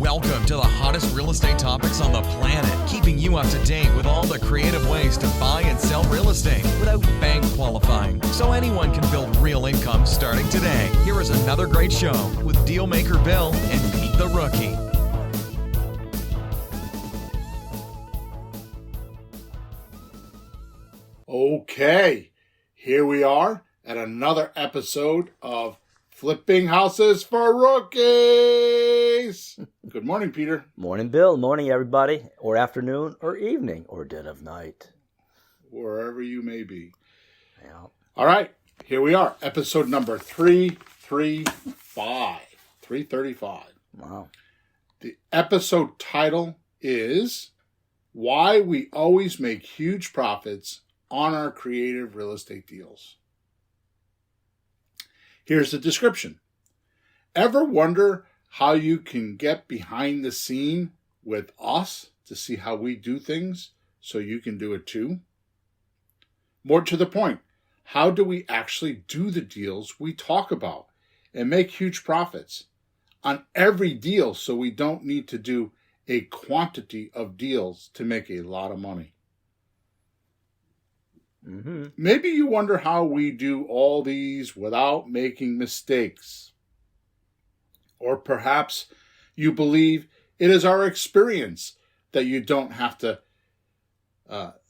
Welcome to the hottest real estate topics on the planet, keeping you up to date with all the creative ways to buy and sell real estate without bank qualifying, so anyone can build real income starting today. Here is another great show with Dealmaker Bill and Pete the Rookie. Okay, here we are at another episode of Flipping Houses for Rookies. Good morning, Peter. Morning, Bill. Morning, everybody. Or afternoon, or evening, or dead of night. Wherever you may be. Yeah. All right, here we are. Episode number 335. 335. Wow. The episode title is Why We Always Make Huge Profits on Our Creative Real Estate Deals. Here's the description. Ever wonder how you can get behind the scene with us to see how we do things so you can do it too? More to the point, how do we actually do the deals we talk about and make huge profits on every deal so we don't need to do a quantity of deals to make a lot of money? Mm-hmm. Maybe you wonder how we do all these without making mistakes. Or perhaps you believe it is our experience that you don't have to,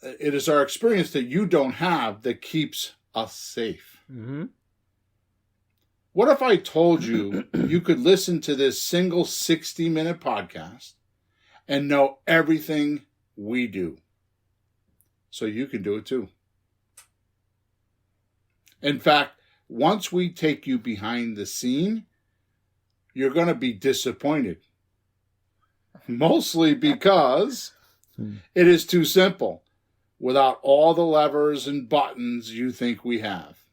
it is our experience that you don't have that keeps us safe. Mm-hmm. What if I told you you could listen to this single 60-minute podcast and know everything we do? So you can do it too. In fact, once we take you behind the scene, you're going to be disappointed. Mostly because it is too simple without all the levers and buttons you think we have.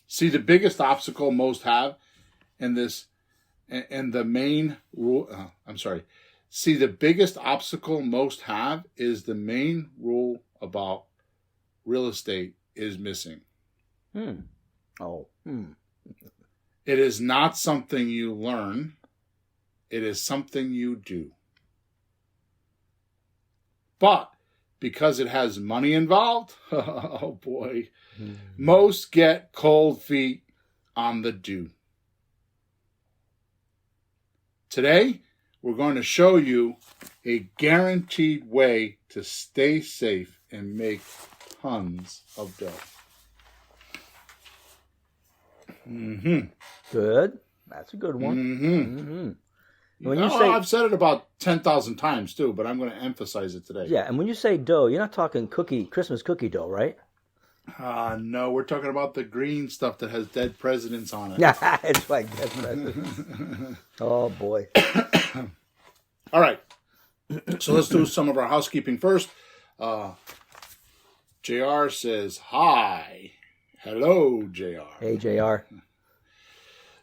See, the biggest obstacle most have in this, and the main rule, See, the biggest obstacle most have is the main rule about real estate is missing. It is not something you learn. It is something you do. But because it has money involved, oh boy, most get cold feet on the do. Today, we're going to show you a guaranteed way to stay safe and make tons of dough. Mm-hmm. Good. That's a good one. Mm-hmm. Mm-hmm. When you say, I've said it about 10,000 times too, but I'm going to emphasize it today. yeah, and when you say dough, you're not talking Christmas cookie dough, right? No, we're talking about the green stuff that has dead presidents on it. Yeah, it's like dead presidents. Oh, boy. All right. So let's do some of our housekeeping first. JR says, hi. Hello, JR. Hey, JR.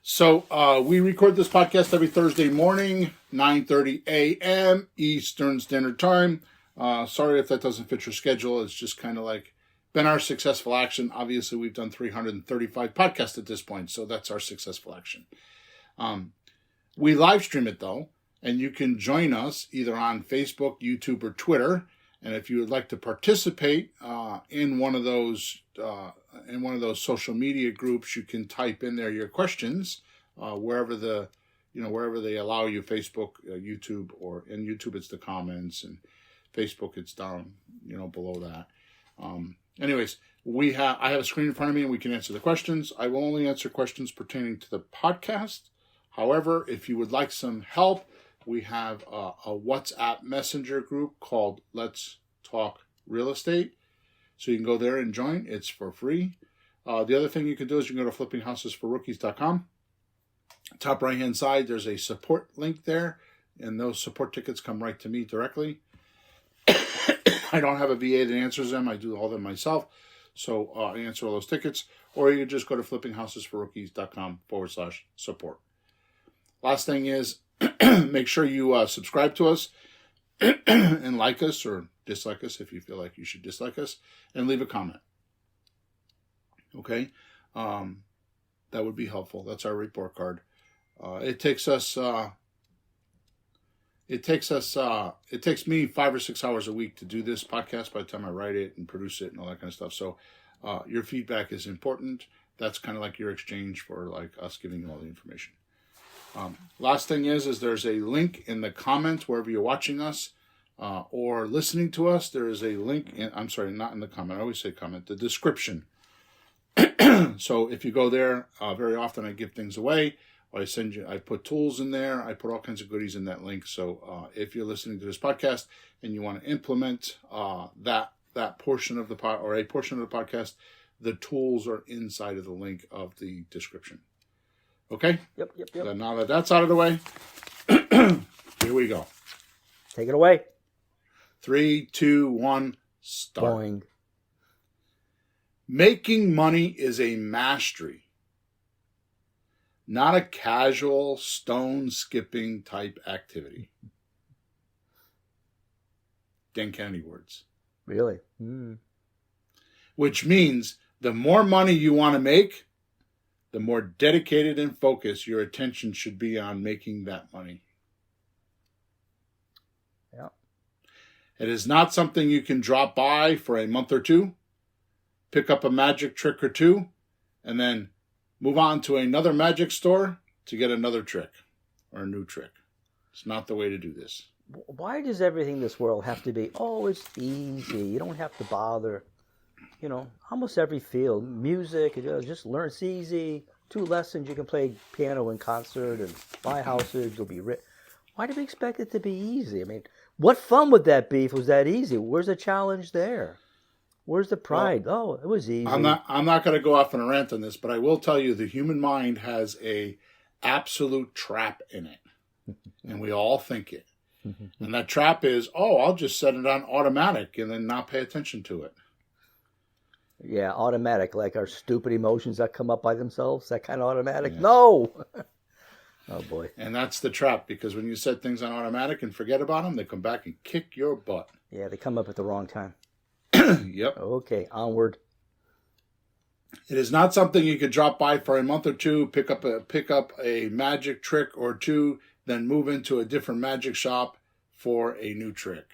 So we record this podcast every Thursday morning, 9:30 a.m. Eastern Standard Time. Sorry if that doesn't fit your schedule. It's just kind of like been our successful action. Obviously, we've done 335 podcasts at this point, so that's our successful action. We live stream it, though, and you can join us either on Facebook, YouTube, or Twitter. And if you would like to participate in one of those social media groups, you can type in there your questions wherever they allow you. Facebook, YouTube, or in YouTube it's the comments, and Facebook it's down below that. Anyways, I have a screen in front of me and we can answer the questions. I will only answer questions pertaining to the podcast. However, if you would like some help, we have a WhatsApp messenger group called Let's Talk Real Estate. So you can go there and join. It's for free. The other thing you can do is you can go to flippinghouses4rookies.com. Top right-hand side, there's a support link there. And those support tickets come right to me directly. I don't have a VA that answers them. I do all them myself. So I answer all those tickets. Or you can just go to flippinghouses4rookies.com/support. Last thing is, make sure you subscribe to us and like us or dislike us if you feel like you should dislike us, and leave a comment. Okay? That would be helpful. That's our report card. It takes us it takes me 5 or 6 hours a week to do this podcast by the time I write it and produce it and all that kind of stuff. So your feedback is important. That's kind of like your exchange for like us giving you all the information. Last thing is there's a link in the comments wherever you're watching us or listening to us. There is a link I'm sorry, not in the comment. I always say comment, the description. So if you go there, very often I give things away. I put tools in there. I put all kinds of goodies in that link. So if you're listening to this podcast and you want to implement that portion of the or a portion of the podcast, the tools are inside of the link of the description. Okay? Yep. So now that that's out of the way, here we go. Take it away. 3, 2, 1, start. Boing. Making money is a mastery, not a casual stone-skipping type activity. Dan Kennedy words. Really? Which means the more money you want to make, the more dedicated and focused your attention should be on making that money. Yeah. It is not something you can drop by for a month or two, pick up a magic trick or two, and then move on to another magic store to get another trick or a new trick. It's not the way to do this. Why does everything in this world have to be, it's easy, you don't have to bother? Almost every field, music, just learn, it's easy. 2 lessons, you can play piano in concert and buy houses, you'll be rich. Why do we expect it to be easy? I mean, what fun would that be if it was that easy? Where's the challenge there? Where's the pride? Well, it was easy. I'm not going to go off on a rant on this, but I will tell you the human mind has a absolute trap in it. And we all think it. And that trap is, I'll just set it on automatic and then not pay attention to it. Yeah, automatic, like our stupid emotions that come up by themselves, that kind of automatic. Yes. No! Oh, boy. And that's the trap, because when you set things on automatic and forget about them, they come back and kick your butt. Yeah, they come up at the wrong time. Yep. Okay, onward. It is not something you could drop by for a month or two, pick up a magic trick or two, then move into a different magic shop for a new trick.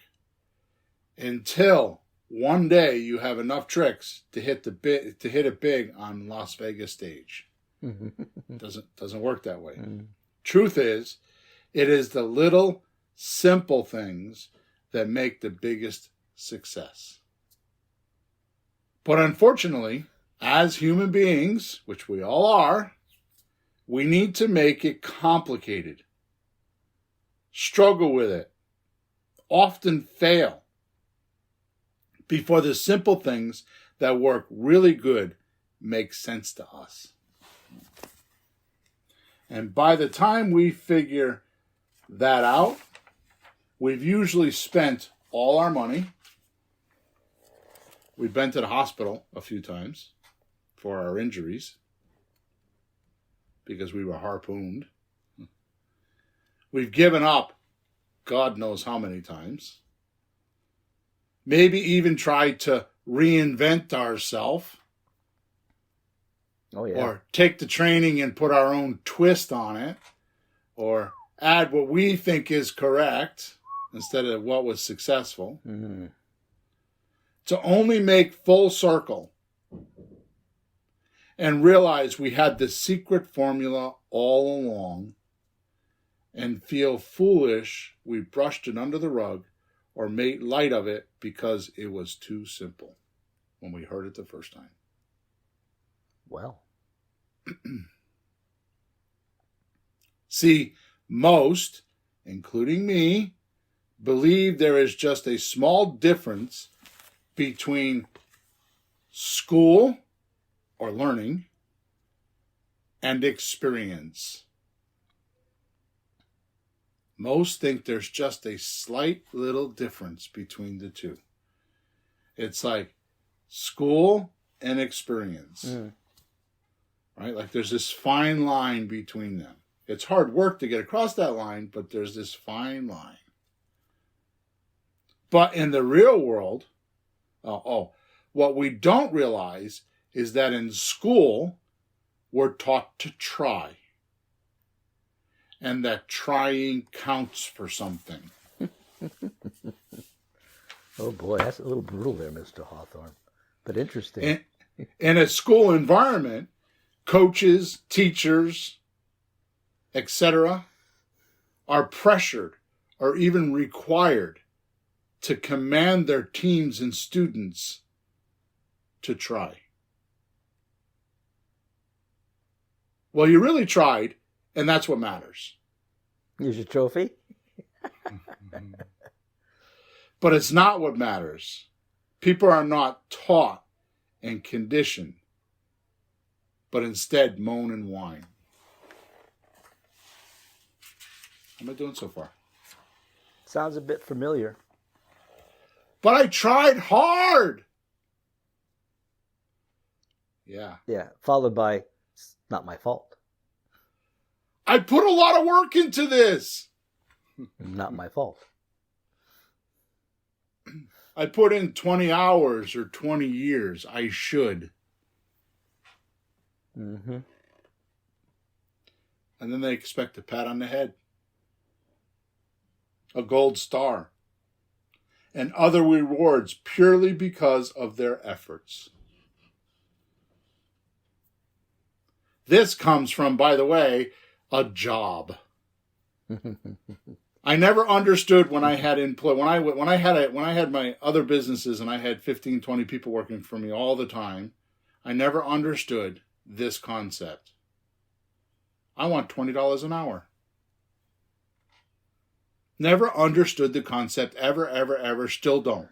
Until one day you have enough tricks to hit it big on Las Vegas stage. Doesn't work that way. Truth is, it is the little simple things that make the biggest success. But unfortunately, as human beings, which we all are, we need to make it complicated, struggle with it, often fail, before the simple things that work really good make sense to us. And by the time we figure that out, we've usually spent all our money. We've been to the hospital a few times for our injuries because we were harpooned. We've given up God knows how many times. Maybe even tried to reinvent ourselves. Oh, yeah. Or take the training and put our own twist on it. Or add what we think is correct instead of what was successful. Mm-hmm. To only make full circle and realize we had the secret formula all along and feel foolish we brushed it under the rug or made light of it because it was too simple when we heard it the first time. Well. See, most, including me, believe there is just a small difference between school or learning and experience. Most think there's just a slight little difference between the two. It's like school and experience. Right? Like there's this fine line between them. It's hard work to get across that line, but there's this fine line. But in the real world, what we don't realize is that in school, we're taught to try. and that trying counts for something. Oh boy, that's a little brutal there, Mr. Hawthorne. But interesting. In a school environment, coaches, teachers, etc., are pressured or even required to command their teams and students to try. Well, you really tried, and that's what matters. Here's your trophy. But it's not what matters. People are not taught and conditioned, but instead moan and whine. How am I doing so far? Sounds a bit familiar. But I tried hard. Yeah. Yeah, followed by, it's not my fault. I put a lot of work into this. Not my fault. I put in 20 hours or 20 years. I should. Mm-hmm. And then they expect a pat on the head, a gold star, and other rewards purely because of their efforts. This comes from, by the way, a job. I never understood when I had when I had my other businesses and I had 15, 20 people working for me all the time. I never understood this concept. I want $20 an hour. Never understood the concept ever, still don't.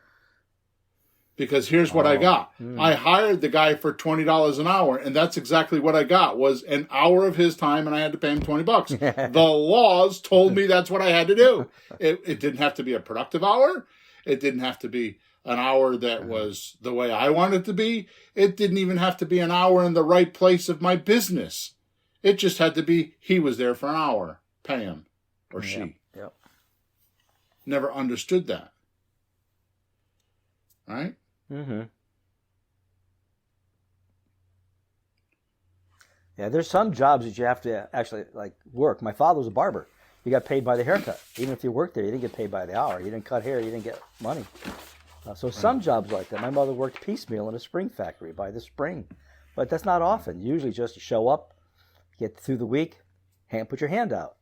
Because here's what I got. I hired the guy for $20 an hour, and that's exactly what I got, was an hour of his time, and I had to pay him $20. The laws told me that's what I had to do. It didn't have to be a productive hour. It didn't have to be an hour that was the way I wanted it to be. It didn't even have to be an hour in the right place of my business. It just had to be, he was there for an hour. Pay him. Or she. Yep. Never understood that. Right? Mm-hmm. Yeah, there's some jobs that you have to actually work. My father was a barber. You got paid by the haircut. Even if you worked there, you didn't get paid by the hour. You didn't cut hair, you didn't get money. So some jobs like that. My mother worked piecemeal in a spring factory by the spring. But that's not often. Usually just you show up, get through the week, put your hand out.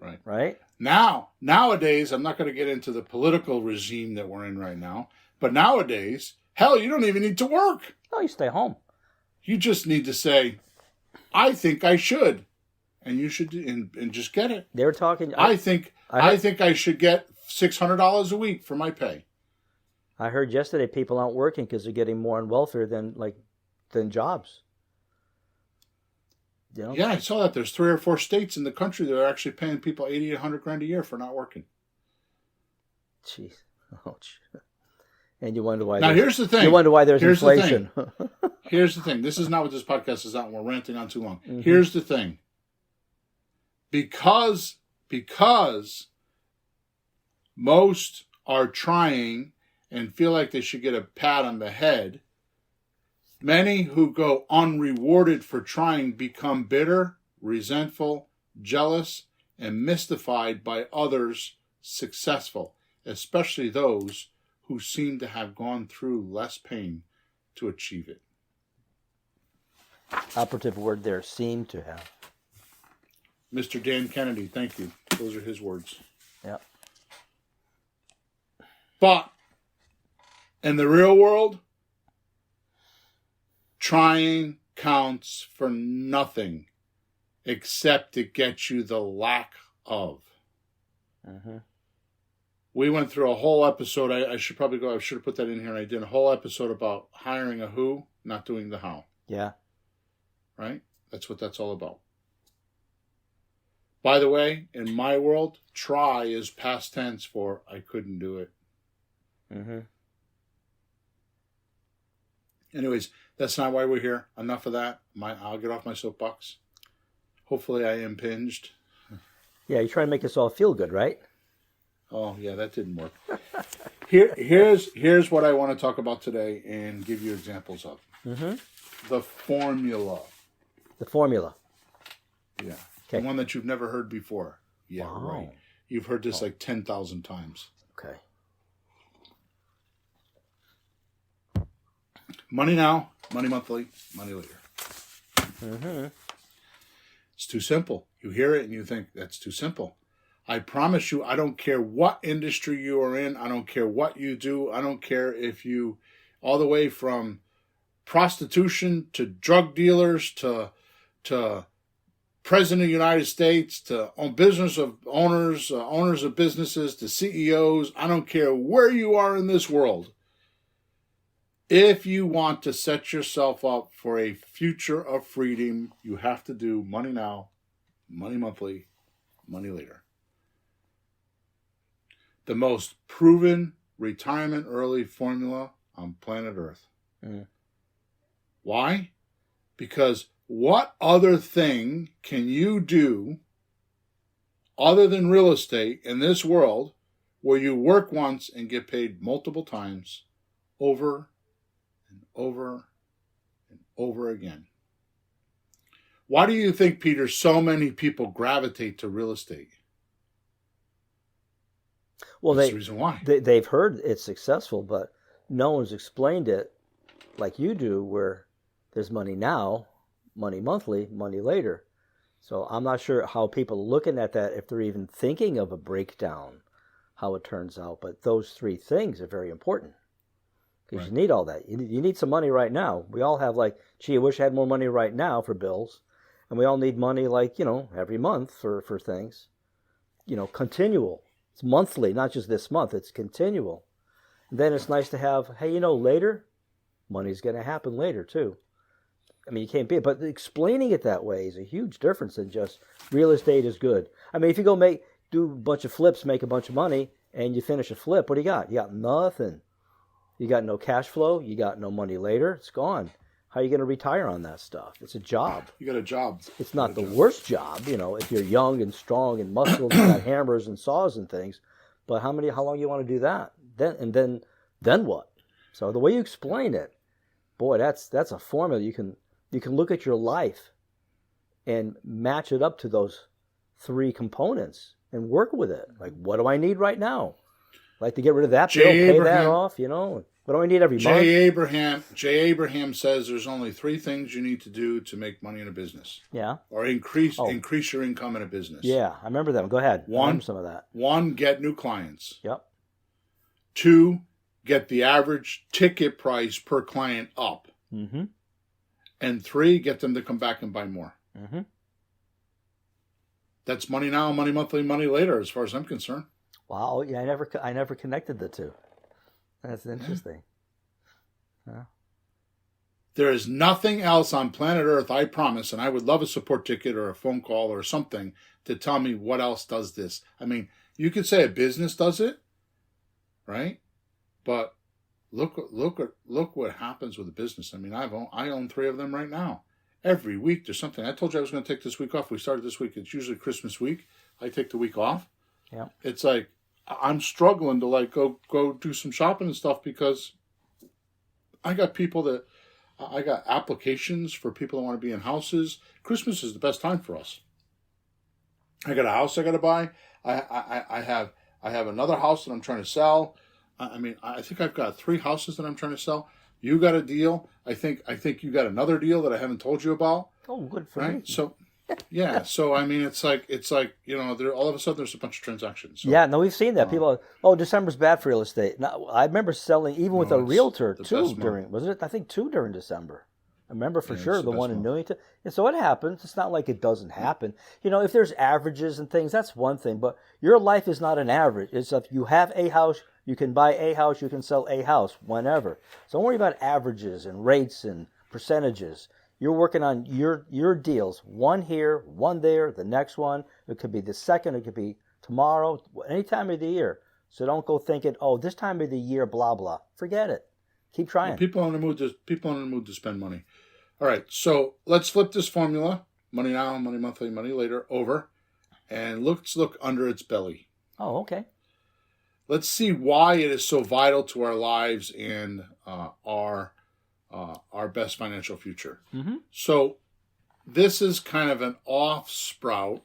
Right. Right? Nowadays, I'm not going to get into the political regime that we're in right now, but nowadays, hell, you don't even need to work. No, you stay home. You just need to say, I think I should. And you should, and just get it. They were talking. I think I should get $600 a week for my pay. I heard yesterday people aren't working because they're getting more on welfare than jobs. You know? Yeah, I saw that. There's 3 or 4 states in the country that are actually paying people $80,000 to $100,000 a year for not working. Jeez. Ouch. And you wonder why. Now here's the thing. You wonder why there's inflation. Here's the thing. This is not what this podcast is on. And we're ranting on too long. Mm-hmm. Here's the thing. Because most are trying and feel like they should get a pat on the head, many who go unrewarded for trying become bitter, resentful, jealous, and mystified by others successful, especially those who seem to have gone through less pain to achieve it. Operative word there, seem to have. Mr. Dan Kennedy, thank you. Those are his words. Yeah. But in the real world, trying counts for nothing except to get you the lack of. Mm-hmm. We went through a whole episode. I should have put that in here, and I did a whole episode about hiring a who, not doing the how. Yeah. Right? That's what that's all about. By the way, in my world, try is past tense for I couldn't do it. Mm-hmm. Anyways, that's not why we're here. Enough of that. I'll get off my soapbox. Hopefully I am impinged. Yeah, you're trying to make us all feel good, right? Oh, yeah, that didn't work. Here's what I want to talk about today and give you examples of. Mm-hmm. The formula. The formula. Yeah. The Okay. one that you've never heard before. Yeah, Wow. right. You've heard this like 10,000 times. Okay. Money now, money monthly, money later. Mm-hmm. It's too simple. You hear it and you think, that's too simple. I promise you, I don't care what industry you are in. I don't care what you do. I don't care if you, all the way from prostitution to drug dealers to President of the United States to business of owners of businesses to CEOs. I don't care where you are in this world. If you want to set yourself up for a future of freedom, you have to do money now, money monthly, money later. The most proven retirement early formula on planet Earth. Mm. Why? Because what other thing can you do other than real estate in this world where you work once and get paid multiple times over and over and over again? Why do you think, Peter, so many people gravitate to real estate? Well, That's the reason why. they've heard it's successful, but no one's explained it like you do, where there's money now, money monthly, money later. So I'm not sure how people are looking at that, if they're even thinking of a breakdown, how it turns out. But those three things are very important, because Right. you need all that. You need some money right now. We all have like, gee, I wish I had more money right now for bills. And we all need money like, every month for things, continual. It's monthly, not just this month. It's continual. And then it's nice to have, hey, later, money's going to happen later too. I mean, you can't be it. But explaining it that way is a huge difference than just real estate is good. I mean, if you go do a bunch of flips, make a bunch of money, and you finish a flip, what do you got? You got nothing. You got no cash flow. You got no money later. It's gone. How are you going to retire on that stuff? It's a job. You got a job. It's not the worst job, if you're young and strong and muscled and got hammers and saws and things. But how long you want to do that? Then what? So the way you explain it, boy, that's a formula. You can look at your life and match it up to those three components and work with it. Like, what do I need right now? Like to get rid of that bill, pay that off, What do I need every month? Jay Abraham says there's only three things you need to do to make money in a business. Yeah. Or increase your income in a business. Yeah, I remember them. Go ahead. I remember some of that. 1, get new clients. Yep. 2, get the average ticket price per client up. Mm-hmm. And 3, get them to come back and buy more. Mm-hmm. That's money now, money monthly, money later, as far as I'm concerned. Wow, yeah, I never connected the two. That's interesting. Yeah. There is nothing else on planet Earth, I promise, and I would love a support ticket or a phone call or something to tell me what else does this. I mean, you could say a business does it, right? But look what happens with a business. I mean, I own 3 of them right now. Every week there's something. I told you I was going to take this week off. We started this week. It's usually Christmas week. I take the week off. Yeah. It's like I'm struggling to go do some shopping and stuff because I got applications for people that want to be in houses. Christmas is the best time for us. I got a house I got to buy. I have another house that I'm trying to sell. I mean, I think I've got 3 houses that I'm trying to sell. You got a deal. I think you got another deal that I haven't told you about. Oh, good for right? me. So, yeah. So I mean, it's like there all of a sudden there's a bunch of transactions. So, yeah, no, we've seen that. People, December's bad for real estate. Now, I remember selling even with a realtor too I think 2 during December. I remember for sure the one in Newington. And so it happens. It's not like it doesn't happen. If there's averages and things, that's one thing. But your life is not an average. It's if you have a house, you can buy a house, you can sell a house whenever. So don't worry about averages and rates and percentages. You're working on your deals. One here, one there, the next one. It could be the second, it could be tomorrow, any time of the year. So don't go thinking, this time of the year, blah, blah. Forget it. Keep trying. People in the mood to spend money. All right, so let's flip this formula: money now, money monthly, money later, over, and let's look under its belly. Oh, okay. Let's see why it is so vital to our lives and our best financial future. Mm-hmm. So, this is kind of an off sprout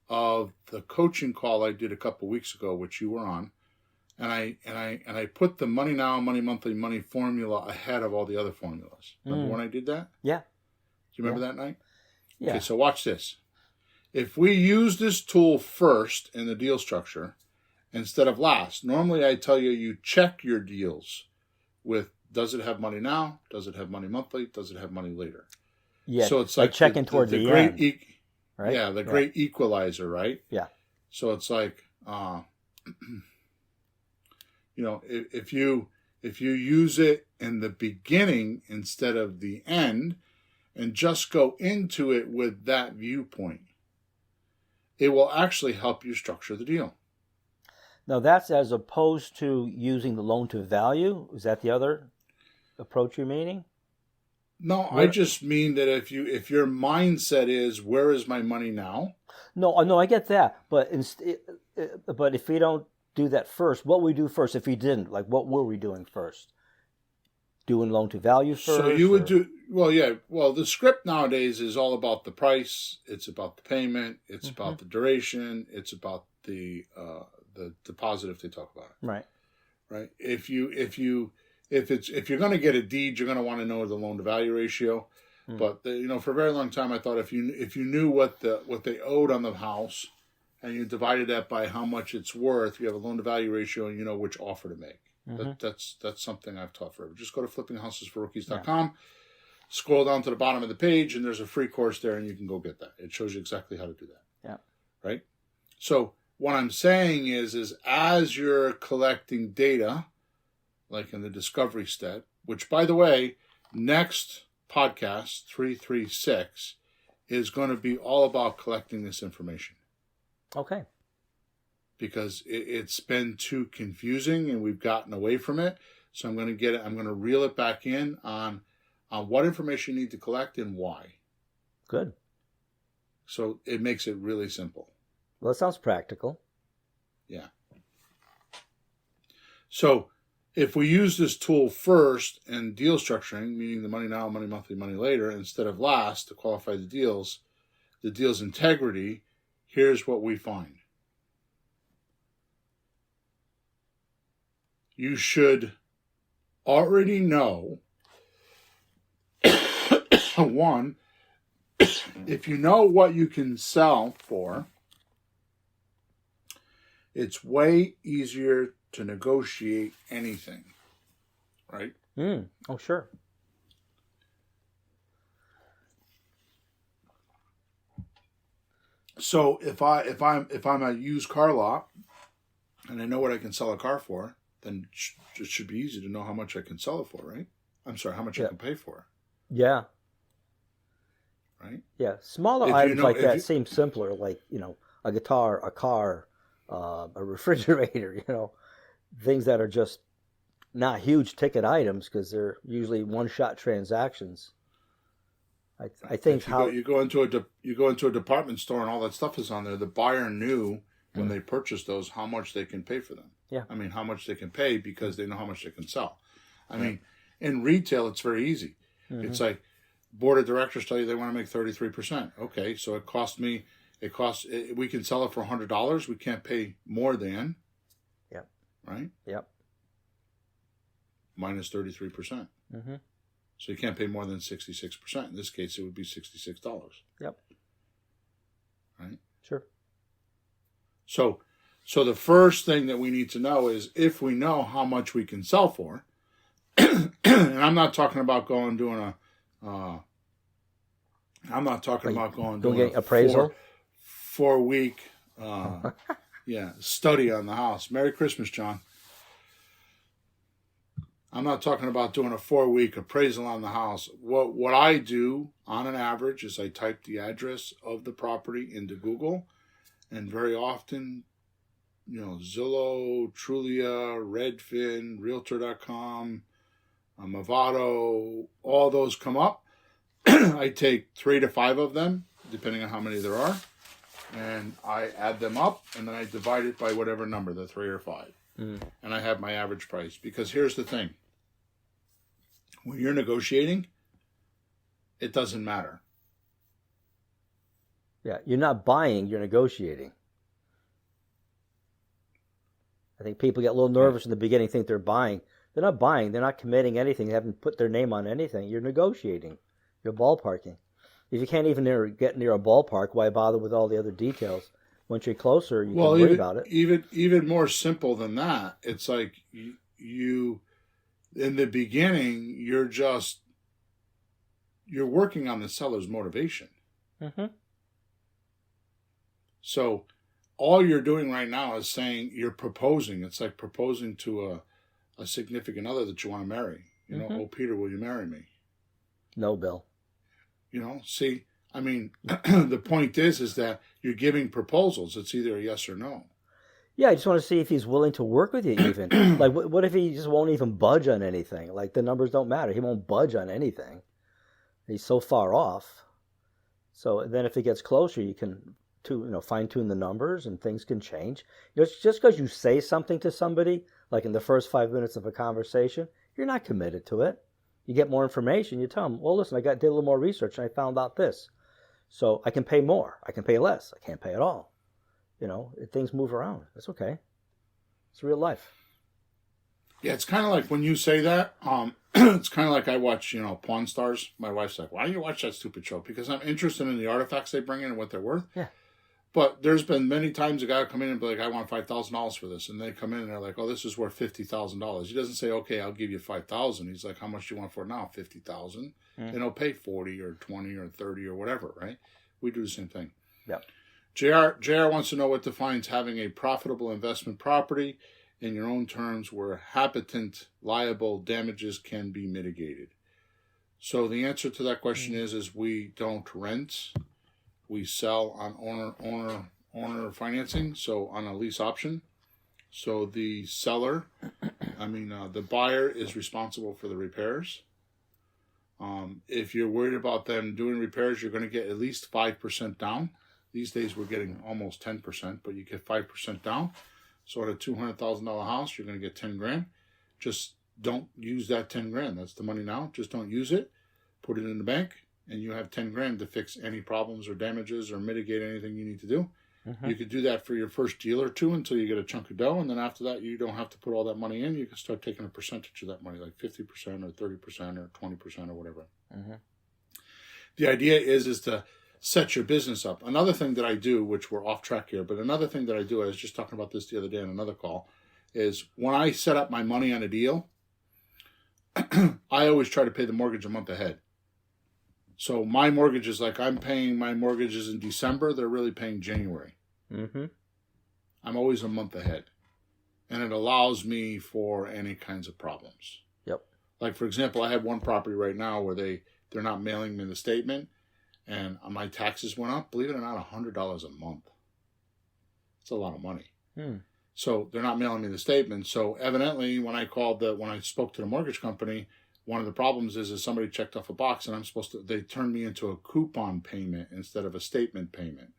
of the coaching call I did a couple weeks ago, which you were on, and I put the Money Now, Money Monthly, Money formula ahead of all the other formulas. Remember when I did that? Yeah. Do you remember that night? Yeah. Okay, so watch this. If we use this tool first in the deal structure instead of last, normally I tell you, you check your deals with, does it have money now? Does it have money monthly? Does it have money later? Yeah. So it's like checking toward the great end. Right? Yeah, the great equalizer, right? Yeah. So it's like, if you use it in the beginning instead of the end, and just go into it with that viewpoint, it will actually help you structure the deal. Now that's as opposed to using the loan to value. Is that the other approach you're meaning? No, I just mean that if your mindset is, where is my money now? No, I get that, but if we don't do that first, what we do first? If we didn't, like, what were we doing first? Doing loan to value first. So you would do well, yeah. Well, the script nowadays is all about the price. It's about the payment. It's about the duration. It's about the deposit if they talk about it. Right. Right. If you're going to get a deed, you're going to want to know the loan to value ratio. But for a very long time, I thought if you knew what they owed on the house, and you divided that by how much it's worth, you have a loan to value ratio, and you know which offer to make. That's something I've taught forever. Just go to flippinghousesforrookies.com, scroll down to the bottom of the page, and there's a free course there, and you can go get that. It shows you exactly how to do that. Yeah. Right? So what I'm saying is as you're collecting data, like in the discovery step, which, by the way, next podcast, 336, is going to be all about collecting this information. Okay. Because it's been too confusing and we've gotten away from it. So I'm going to reel it back in on what information you need to collect and why. Good. So it makes it really simple. Well, it sounds practical. Yeah. So if we use this tool first in deal structuring, meaning the money now, money monthly, money later, instead of last to qualify the deal's integrity, here's what we find. You should already know, one, if you know what you can sell for, it's way easier to negotiate anything, right? Oh, sure. So if I'm a used car lot and I know what I can sell a car for, then it should be easy to know how much I can sell it for, right? I'm sorry, how much I can pay for. Yeah. Right? Yeah. Smaller items like that seem simpler, like, a guitar, a car, a refrigerator, things that are just not huge ticket items because they're usually one-shot transactions. I think you go into a department store and all that stuff is on there. The buyer knew when they purchased those how much they can pay for them. Yeah. I mean, how much they can pay because they know how much they can sell. I mean, in retail, it's very easy. It's like board of directors tell you they want to make 33%. Okay, so we can sell it for $100. We can't pay more than. Yep. Right? Yep. Minus 33%. Mm-hmm. So you can't pay more than 66%. In this case, it would be $66. Yep. Right? Sure. So the first thing that we need to know is if we know how much we can sell for, and I'm not talking about doing a appraisal, 4-week study on the house. Merry Christmas, John. I'm not talking about doing a 4-week appraisal on the house. What I do on an average is I type the address of the property into Google, and very often, Zillow, Trulia, Redfin, Realtor.com, Movado, all those come up. I take 3 to 5 of them, depending on how many there are, and I add them up, and then I divide it by whatever number, the 3 or 5. And I have my average price. Because here's the thing. When you're negotiating, it doesn't matter. Yeah, you're not buying, you're negotiating. I think people get a little nervous in the beginning, think they're buying. They're not buying, they're not committing anything, they haven't put their name on anything. You're negotiating, you're ballparking. If you can't even get near a ballpark, why bother with all the other details? Once you're closer, you can worry about it. Even more simple than that, it's like you in the beginning, you're working on the seller's motivation. Mm-hmm. So all you're doing right now is saying you're proposing. It's like proposing to a significant other that you want to marry. You know, oh, Peter, will you marry me? No, Bill. You know, see, I mean, the point is that you're giving proposals. It's either a yes or no. Yeah, I just want to see if he's willing to work with you even. Like, what if he just won't even budge on anything? Like, the numbers don't matter. He won't budge on anything. He's so far off. So then if it gets closer, you can fine-tune the numbers and things can change. Just because you say something to somebody, like in the first 5 minutes of a conversation, you're not committed to it. You get more information, you tell them, well, listen, did a little more research and I found out this. So I can pay more. I can pay less. I can't pay at all. Things move around. That's okay. It's real life. Yeah, it's kind of like when you say that, it's kind of like I watch, Pawn Stars. My wife's like, why do you watch that stupid show? Because I'm interested in the artifacts they bring in and what they're worth. Yeah. But there's been many times a guy will come in and be like, I want $5,000 for this. And they come in and they're like, oh, this is worth $50,000. He doesn't say, okay, I'll give you $5,000. He's like, how much do you want for it now? $50,000. And he'll pay 40 or 20 or 30 or whatever, right? We do the same thing. Yeah. JR wants to know what defines having a profitable investment property in your own terms where habitant liable damages can be mitigated. So the answer to that question is we don't rent. We sell on owner financing, so on a lease option. So the seller, the buyer is responsible for the repairs. If you're worried about them doing repairs, you're going to get at least 5% down. These days we're getting almost 10%, but you get 5% down. So at a $200,000 house, you're going to get 10 grand. Just don't use that 10 grand. That's the money now. Just don't use it. Put it in the bank, and you have 10 grand to fix any problems or damages or mitigate anything you need to do. You could do that for your first deal or two until you get a chunk of dough, and then after that, you don't have to put all that money in. You can start taking a percentage of that money, like 50% or 30% or 20% or whatever. The idea is to set your business up. Another thing that I do, which we're off track here, but another thing that I do, I was just talking about this the other day on another call, is when I set up my money on a deal, I always try to pay the mortgage a month ahead. So my mortgage is like I'm paying my mortgages in December. They're really paying January. I'm always a month ahead. And it allows me for any kinds of problems. Yep. Like, for example, I have one property right now where they're not mailing me the statement. And my taxes went up, believe it or not, $100 a month. It's a lot of money. So they're not mailing me the statement. So evidently, when I spoke to the mortgage company, one of the problems is somebody checked off a box and they turned me into a coupon payment instead of a statement payment.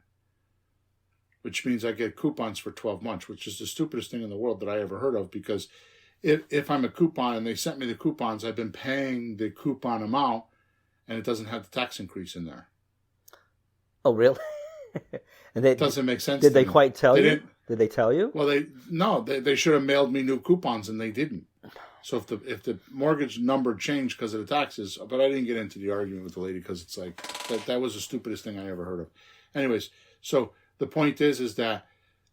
Which means I get coupons for 12 months, which is the stupidest thing in the world that I ever heard of, because if I'm a coupon and they sent me the coupons, I've been paying the coupon amount and it doesn't have the tax increase in there. Oh, really? And it doesn't make sense. Did they quite tell you? Did they tell you? Well, they should have mailed me new coupons and they didn't. So if the mortgage number changed because of the taxes, but I didn't get into the argument with the lady because it's like that was the stupidest thing I ever heard of. Anyways, so the point is that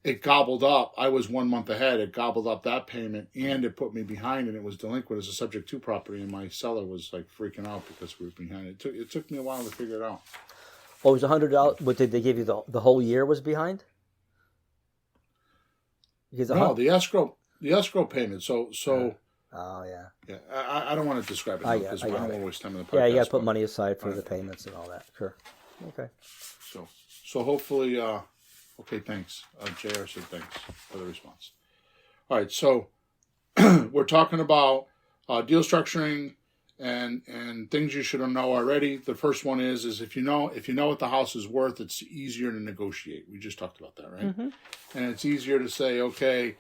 it gobbled up. I was 1 month ahead. It gobbled up that payment and it put me behind, and it was delinquent as a subject to property. And my seller was like freaking out because we were behind. It took me a while to figure it out. Oh, it was $100. What did they give you? The whole year was behind? Because the escrow payment. So. Oh yeah. Yeah, I don't want to describe it because I don't want to waste time in the podcast. Yeah, you got to put money aside for the payments and all that. Sure. Okay. So hopefully, okay, thanks. JR said thanks for the response. All right, so we're talking about deal structuring and things you should know already. The first one is if you know what the house is worth, it's easier to negotiate. We just talked about that, right? And it's easier to say, okay,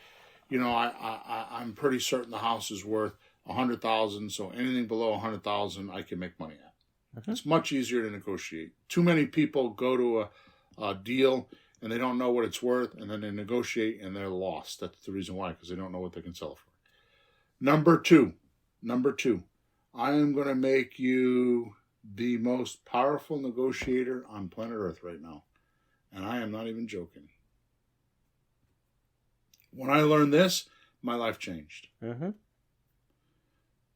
I'm pretty certain the house is worth $100,000, so anything below $100,000 I can make money at. It's much easier to negotiate. Too many people go to deal and they don't know what it's worth, and then they negotiate and they're lost. That's the reason why, because they don't know what they can sell it for. Number two, I am going to make you the most powerful negotiator on planet Earth right now. And I am not even joking. When I learned this, my life changed. Mm-hmm.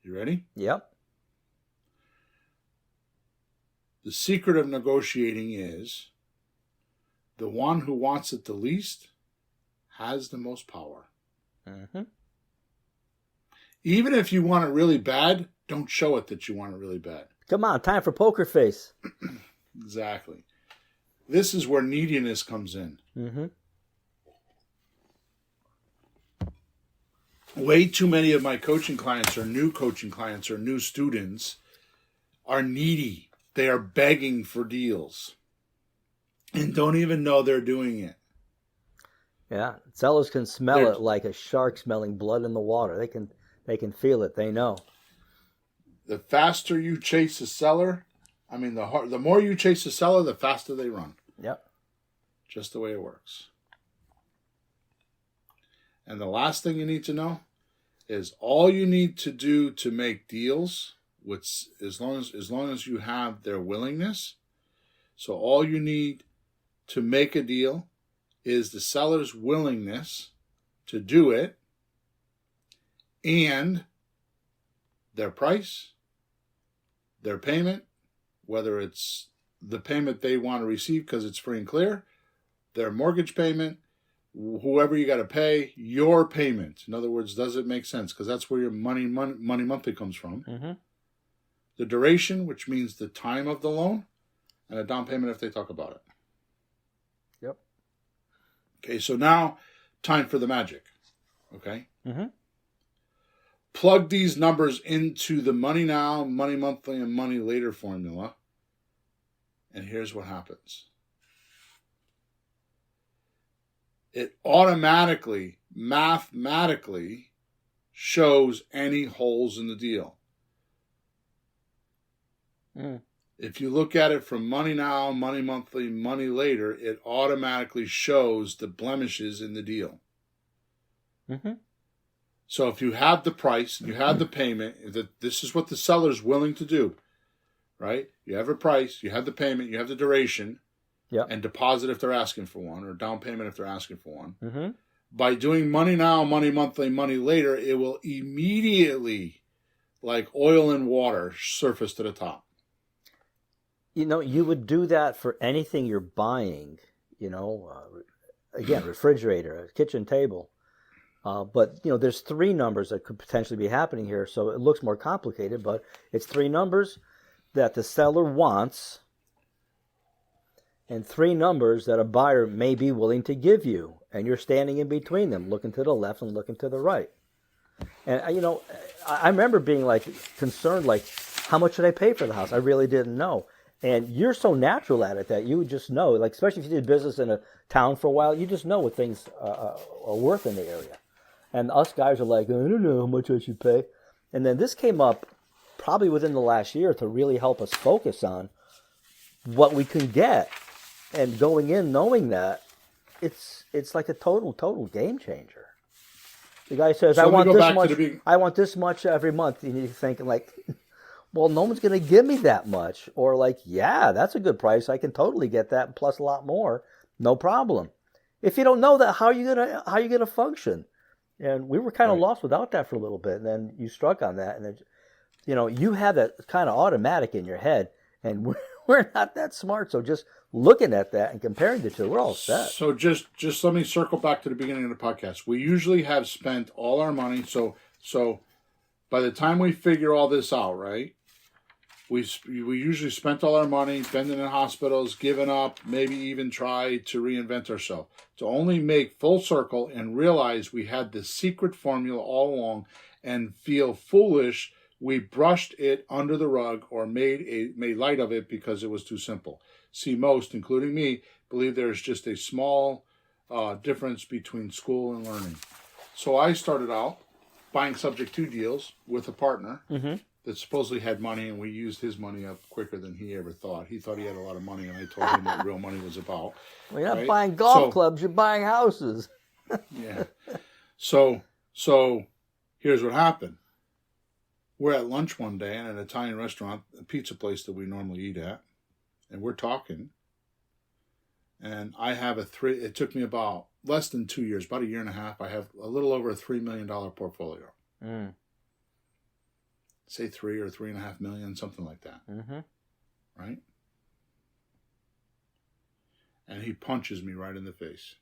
You ready? Yep. The secret of negotiating is the one who wants it the least has the most power. Mm-hmm. Even if you want it really bad, don't show it that you want it really bad. Come on, time for poker face. Exactly. This is where neediness comes in. Mm-hmm. Way too many of my coaching clients or new students are needy. They are begging for deals and don't even know they're doing it. Yeah, sellers can smell They're- it like a shark smelling blood in the water. They can feel it. They know. The faster you chase a seller, the more you chase a seller, the faster they run. Yep. Just the way it works. And the last thing you need to know is all you need to do to make deals, which as long as you have their willingness. So all you need to make a deal is the seller's willingness to do it and their price, their payment, whether it's the payment they want to receive because it's free and clear, their mortgage payment, whoever you got to pay, your payment. In other words, does it make sense? Because that's where your money monthly comes from. Mm-hmm. The duration, which means the time of the loan, and a down payment if they talk about it. Yep. Okay, so now time for the magic. Okay? Mm-hmm. Plug these numbers into the money now, money monthly, and money later formula. And here's what happens. It automatically, mathematically shows any holes in the deal. Mm. If you look at it from money now, money monthly, money later, it automatically shows the blemishes in the deal. Mm-hmm. So if you have the price, you have the payment, that this is what the seller's willing to do, right? You have a price, you have the payment, you have the duration, Yep. and deposit if they're asking for one, or down payment if they're asking for one. Mm-hmm. By doing money now, money monthly, money later, it will immediately, like oil and water, surface to the top. You know, you would do that for anything you're buying, again, refrigerator, a kitchen table. But, there's three numbers that could potentially be happening here. So it looks more complicated, but it's three numbers that the seller wants and three numbers that a buyer may be willing to give you. And you're standing in between them, looking to the left and looking to the right. And, I remember being concerned, how much should I pay for the house? I really didn't know. And you're so natural at it that you would just know, especially if you did business in a town for a while, you just know what things are worth in the area. And us guys are like, I don't know how much I should pay. And then this came up probably within the last year to really help us focus on what we can get. And going in knowing that, it's like a total game changer. The guy says, So I let me want go this back to much. the beginning. I want this much every month. And you're thinking well, no one's going to give me that much. Or yeah, that's a good price. I can totally get that plus a lot more. No problem. If you don't know that, how are you gonna function? And we were kind of lost without that for a little bit. And then you struck on that, and then, you have that kind of automatic in your head, and we're not that smart. So just looking at that and comparing the two, we're all set. So just let me circle back to the beginning of the podcast. We usually have spent all our money. So by the time we figure all this out, right? We usually spent all our money, been in hospitals, given up, maybe even tried to reinvent ourselves. To only make full circle and realize we had the secret formula all along and feel foolish, we brushed it under the rug or made light of it because it was too simple. See, most, including me, believe there's just a small difference between school and learning. So I started out buying subject to deals with a partner. Mm-hmm. that supposedly had money, and we used his money up quicker than he ever thought. He thought he had a lot of money, and I told him what real money was about. Well, you're not right? buying golf So- clubs, you're buying houses. Yeah. So here's what happened. We're at lunch one day in an Italian restaurant, a pizza place that we normally eat at, and we're talking. And I have it took me about less than 2 years, about a year and a half. I have a little over a $3 million portfolio. Mm. Say 3 or 3.5 million, something like that. Mm-hmm. Right? And he punches me right in the face.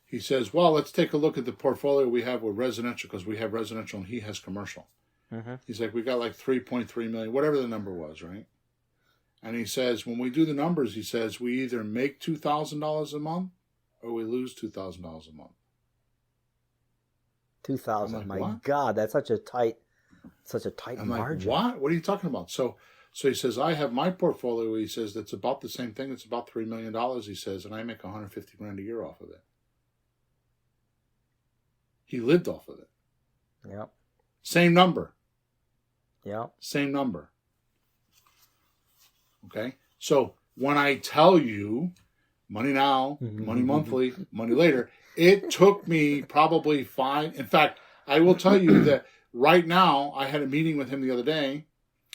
He says, well, let's take a look at the portfolio we have with residential, because we have residential and he has commercial. Mm-hmm. He's like, we got like 3.3 million, whatever the number was, right? And he says, when we do the numbers, he says, we either make $2,000 a month or we lose $2,000 a month. 2,000. I'm like, My what? God, that's such a tight I'm margin. like, what? What are you talking about? So he says, I have my portfolio. He says, that's about the same thing. It's about $3 million, he says, and I make 150 grand a year off of it. He lived off of it. Yep. Same number. Yep. Same number. Okay? So when I tell you money now, money monthly, money later, it took me probably 5. In fact, I will tell you that right now, I had a meeting with him the other day.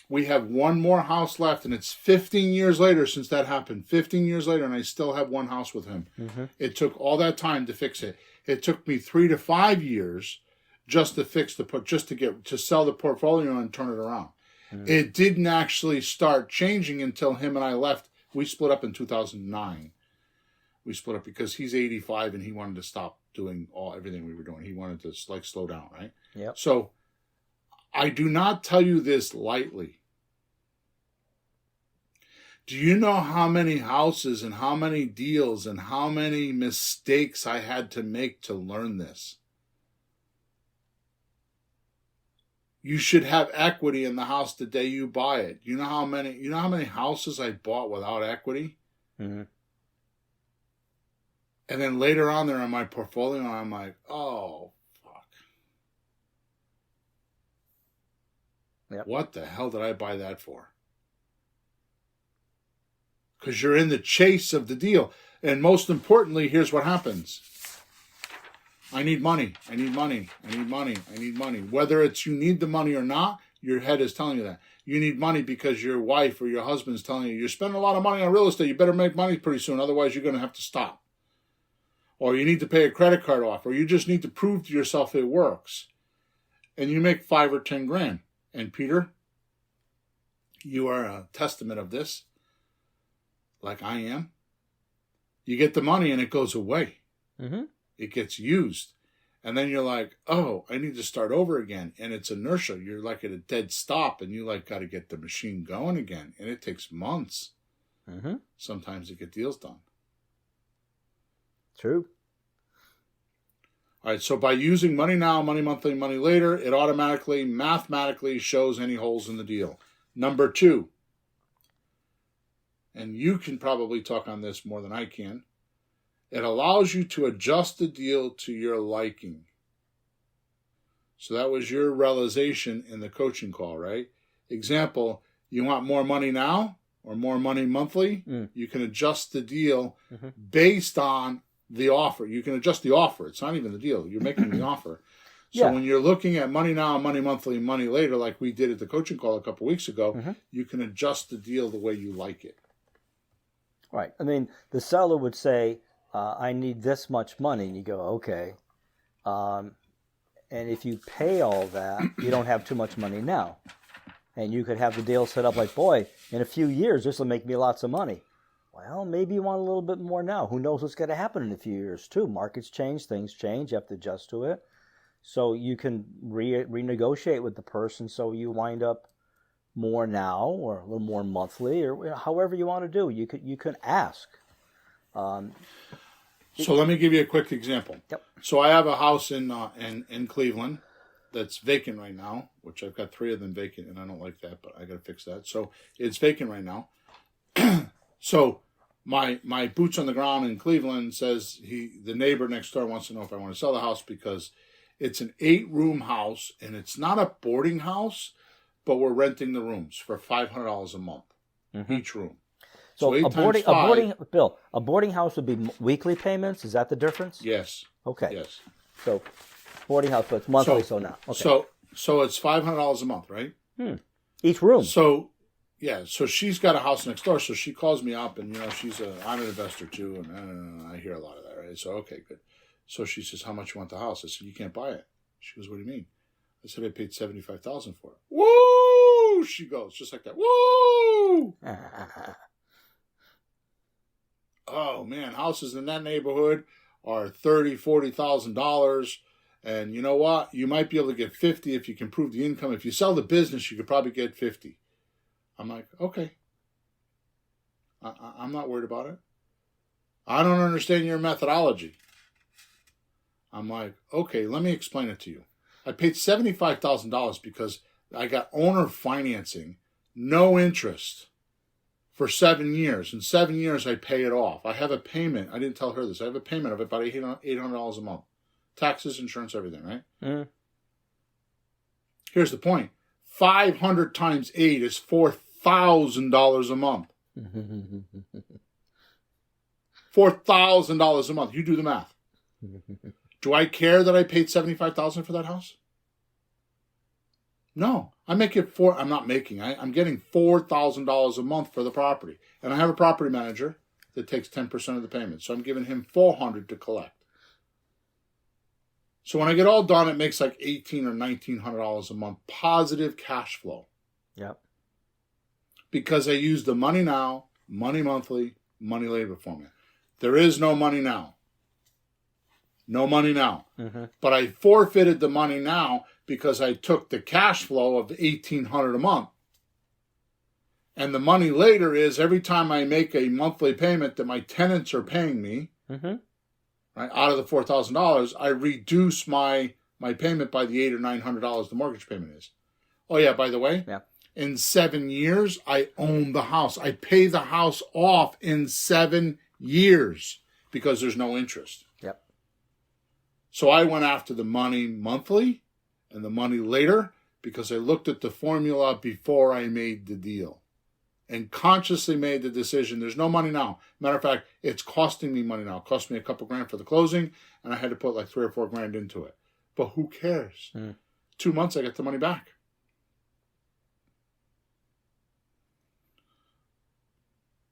We have one more house left, and it's 15 years later since that happened. 15 years later, and I still have one house with him. Mm-hmm. It took all that time to fix it. It took me 3 to 5 years just to fix to sell the portfolio and turn it around. Mm. It didn't actually start changing until him and I left. We split up in 2009. We split up because he's 85 and he wanted to stop doing everything we were doing. He wanted to slow down, right? Yeah. So I do not tell you this lightly. Do you know how many houses and how many deals and how many mistakes I had to make to learn this? You should have equity in the house the day you buy it. You know how many houses I bought without equity? Mm-hmm. And then later on they're in my portfolio and I'm like, oh, fuck. Yep. What the hell did I buy that for? Because you're in the chase of the deal. And most importantly, here's what happens. I need money. I need money. I need money. I need money. Whether it's you need the money or not, your head is telling you that. You need money because your wife or your husband's telling you, you're spending a lot of money on real estate. You better make money pretty soon. Otherwise, you're going to have to stop. Or you need to pay a credit card off. Or you just need to prove to yourself it works. And you make 5 or 10 grand. And Peter, you are a testament of this. Like I am. You get the money and it goes away. Mm-hmm. It gets used. And then you're like, oh, I need to start over again. And it's inertia. You're like at a dead stop and you like got to get the machine going again. And it takes months sometimes to get deals done. True. All right, so by using money now, money monthly, money later, it automatically, mathematically shows any holes in the deal. Number 2, and you can probably talk on this more than I can, it allows you to adjust the deal to your liking. So that was your realization in the coaching call, right? Example, you want more money now or more money monthly? You can adjust the deal based on the offer. You can adjust the offer. It's not even the deal. You're making the offer. So when you're looking at money now, money monthly, money later, like we did at the coaching call a couple weeks ago, you can adjust the deal the way you like it. Right. I mean, the seller would say, I need this much money. And you go, okay. And if you pay all that, you don't have too much money now. And you could have the deal set up like, boy, in a few years, this will make me lots of money. Well, maybe you want a little bit more now. Who knows what's going to happen in a few years, too. Markets change, things change. You have to adjust to it. So you can renegotiate with the person so you wind up more now or a little more monthly or however you want to do. You can ask. So let me give you a quick example. Yep. So I have a house in Cleveland that's vacant right now, which I've got 3 of them vacant, and I don't like that, but I got to fix that. So it's vacant right now. So my boots on the ground in Cleveland says the neighbor next door wants to know if I want to sell the house because It's an 8-room house, and it's not a boarding house, but we're renting the rooms for $500 a month, each room. So eight a times boarding house would be weekly payments. Is that the difference? Yes. Okay. Yes. So boarding house, but it's monthly. So now. Okay. So it's $500 a month, right? Each room. So yeah. So she's got a house next door. So she calls me up, and I'm an investor too, and I hear a lot of that, right? So okay, good. So she says, "How much you want the house?" I said, "You can't buy it." She goes, "What do you mean?" I said, "I paid $75,000 for it." Woo! She goes just like that. Woo! Oh man, houses in that neighborhood are $30,000-$40,000, and you know what? You might be able to get 50 if you can prove the income. If you sell the business, you could probably get 50. I'm like, okay. I'm not worried about it. I don't understand your methodology. I'm like, okay, let me explain it to you. I paid $75,000 because I got owner financing, no interest, for 7 years. In 7 years, I pay it off. I have a payment. I didn't tell her this. I have a payment of about $800 a month. Taxes, insurance, everything, right? Mm. Here's the point. 500 times 8 is $4,000 a month. $4,000 a month. You do the math. Do I care that I paid $75,000 for that house? No. I'm getting $4,000 a month for the property. And I have a property manager that takes 10% of the payment. So I'm giving him $400 to collect. So when I get all done, it makes like $1,800 or $1,900 a month positive cash flow. Yep. Because I use the money now, money monthly, money later formula. There is no money now. No money now. Mm-hmm. But I forfeited the money now because I took the cash flow of $1,800 a month. And the money later is every time I make a monthly payment that my tenants are paying me, right, out of the $4,000, I reduce my payment by the $800 or $900 the mortgage payment is. Oh yeah, by the way, in 7 years, I own the house. I pay the house off in 7 years because there's no interest. Yep. So I went after the money monthly and the money later because I looked at the formula before I made the deal and consciously made the decision. There's no money now. Matter of fact, it's costing me money now. It cost me a couple grand for the closing, and I had to put like $3 or $4 grand into it. But who cares? 2 months, I get the money back.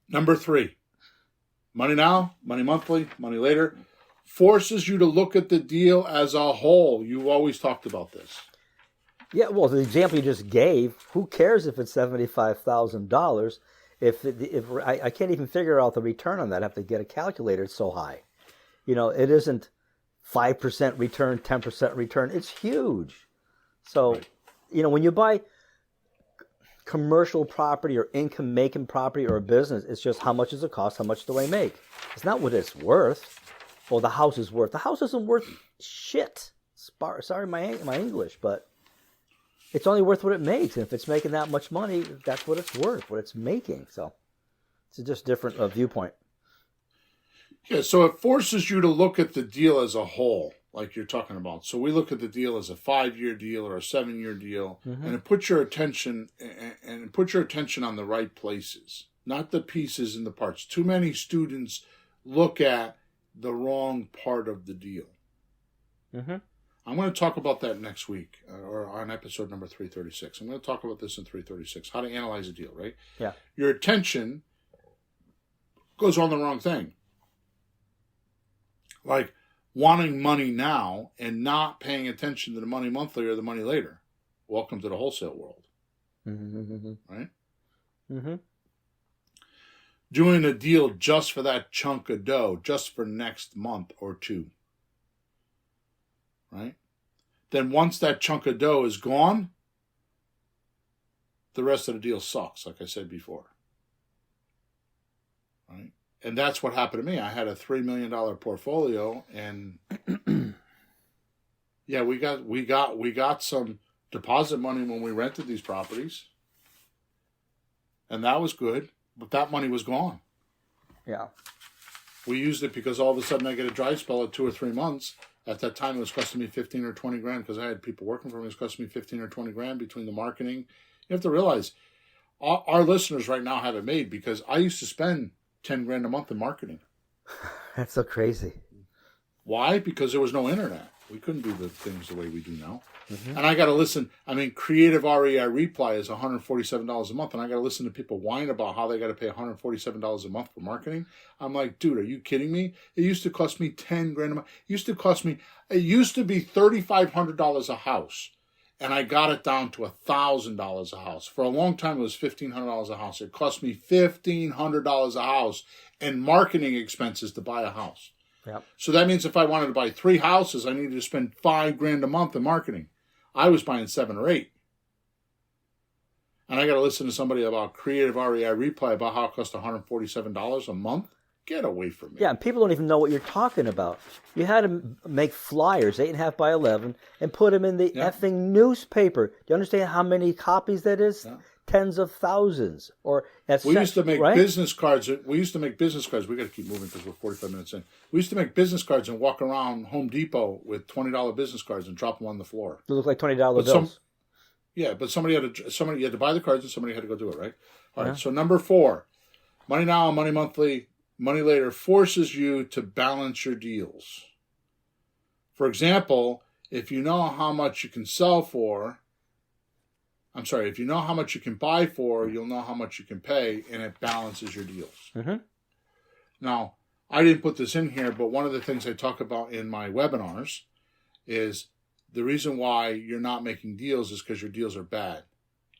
Number 3, money now, money monthly, money later, forces you to look at the deal as a whole. You've always talked about this. Yeah, well, the example you just gave, who cares if it's $75,000? If I can't even figure out the return on that. I have to get a calculator. It's so high. It isn't 5% return, 10% return. It's huge. So, right. When you buy commercial property or income-making property or a business, it's just how much does it cost, how much do I make? It's not what it's worth or the house is worth. The house isn't worth shit. Sorry, my English, but it's only worth what it makes. And if it's making that much money, that's what it's worth, what it's making. So it's just different viewpoint. Yeah, so it forces you to look at the deal as a whole, like you're talking about. So we look at the deal as a 5-year deal or a 7-year deal, and it puts your attention on the right places, not the pieces and the parts. Too many students look at the wrong part of the deal. I'm going to talk about that next week or on episode number 336. I'm going to talk about this in 336, how to analyze a deal, right? Yeah. Your attention goes on the wrong thing. Like wanting money now and not paying attention to the money monthly or the money later. Welcome to the wholesale world. Right? Doing a deal just for that chunk of dough, just for next month or two. Right? Then once that chunk of dough is gone, the rest of the deal sucks, like I said before. Right? And that's what happened to me. I had a $3 million portfolio, and yeah, we got some deposit money when we rented these properties, and that was good. But that money was gone. Yeah. We used it because all of a sudden I get a dry spell of 2 or 3 months, At that time, it was costing me 15 or 20 grand because I had people working for me. It was costing me 15 or 20 grand between the marketing. You have to realize our listeners right now have it made because I used to spend 10 grand a month in marketing. That's so crazy. Why? Because there was no internet. We couldn't do the things the way we do now. And I got to listen. I mean, Creative REI Reply is $147 a month. And I got to listen to people whine about how they got to pay $147 a month for marketing. I'm like, dude, are you kidding me? It used to cost me 10 grand a month. It used to be $3,500 a house. And I got it down to $1,000 a house. For a long time, it was $1,500 a house. It cost me $1,500 a house and marketing expenses to buy a house. Yep. So that means if I wanted to buy 3 houses, I needed to spend $5 grand a month in marketing. I was buying 7 or 8. And I got to listen to somebody about Creative REI Reply about how it costs $147 a month. Get away from me. Yeah, and people don't even know what you're talking about. You had to make flyers, 8.5 by 11, and put them in the effing newspaper. Do you understand how many copies that is? Yeah. Tens of thousands. We used to make business cards. We used to make business cards. We got to keep moving because we're 45 minutes in. We used to make business cards and walk around Home Depot with $20 business cards and drop them on the floor. They look like $20 bills. But somebody had to buy the cards and somebody had to go do it, right? All right. So number 4, Money Now, Money Monthly, Money Later forces you to balance your deals. For example, if you know how much you can if you know how much you can buy for, you'll know how much you can pay, and it balances your deals. Now, I didn't put this in here, but one of the things I talk about in my webinars is the reason why you're not making deals is because your deals are bad.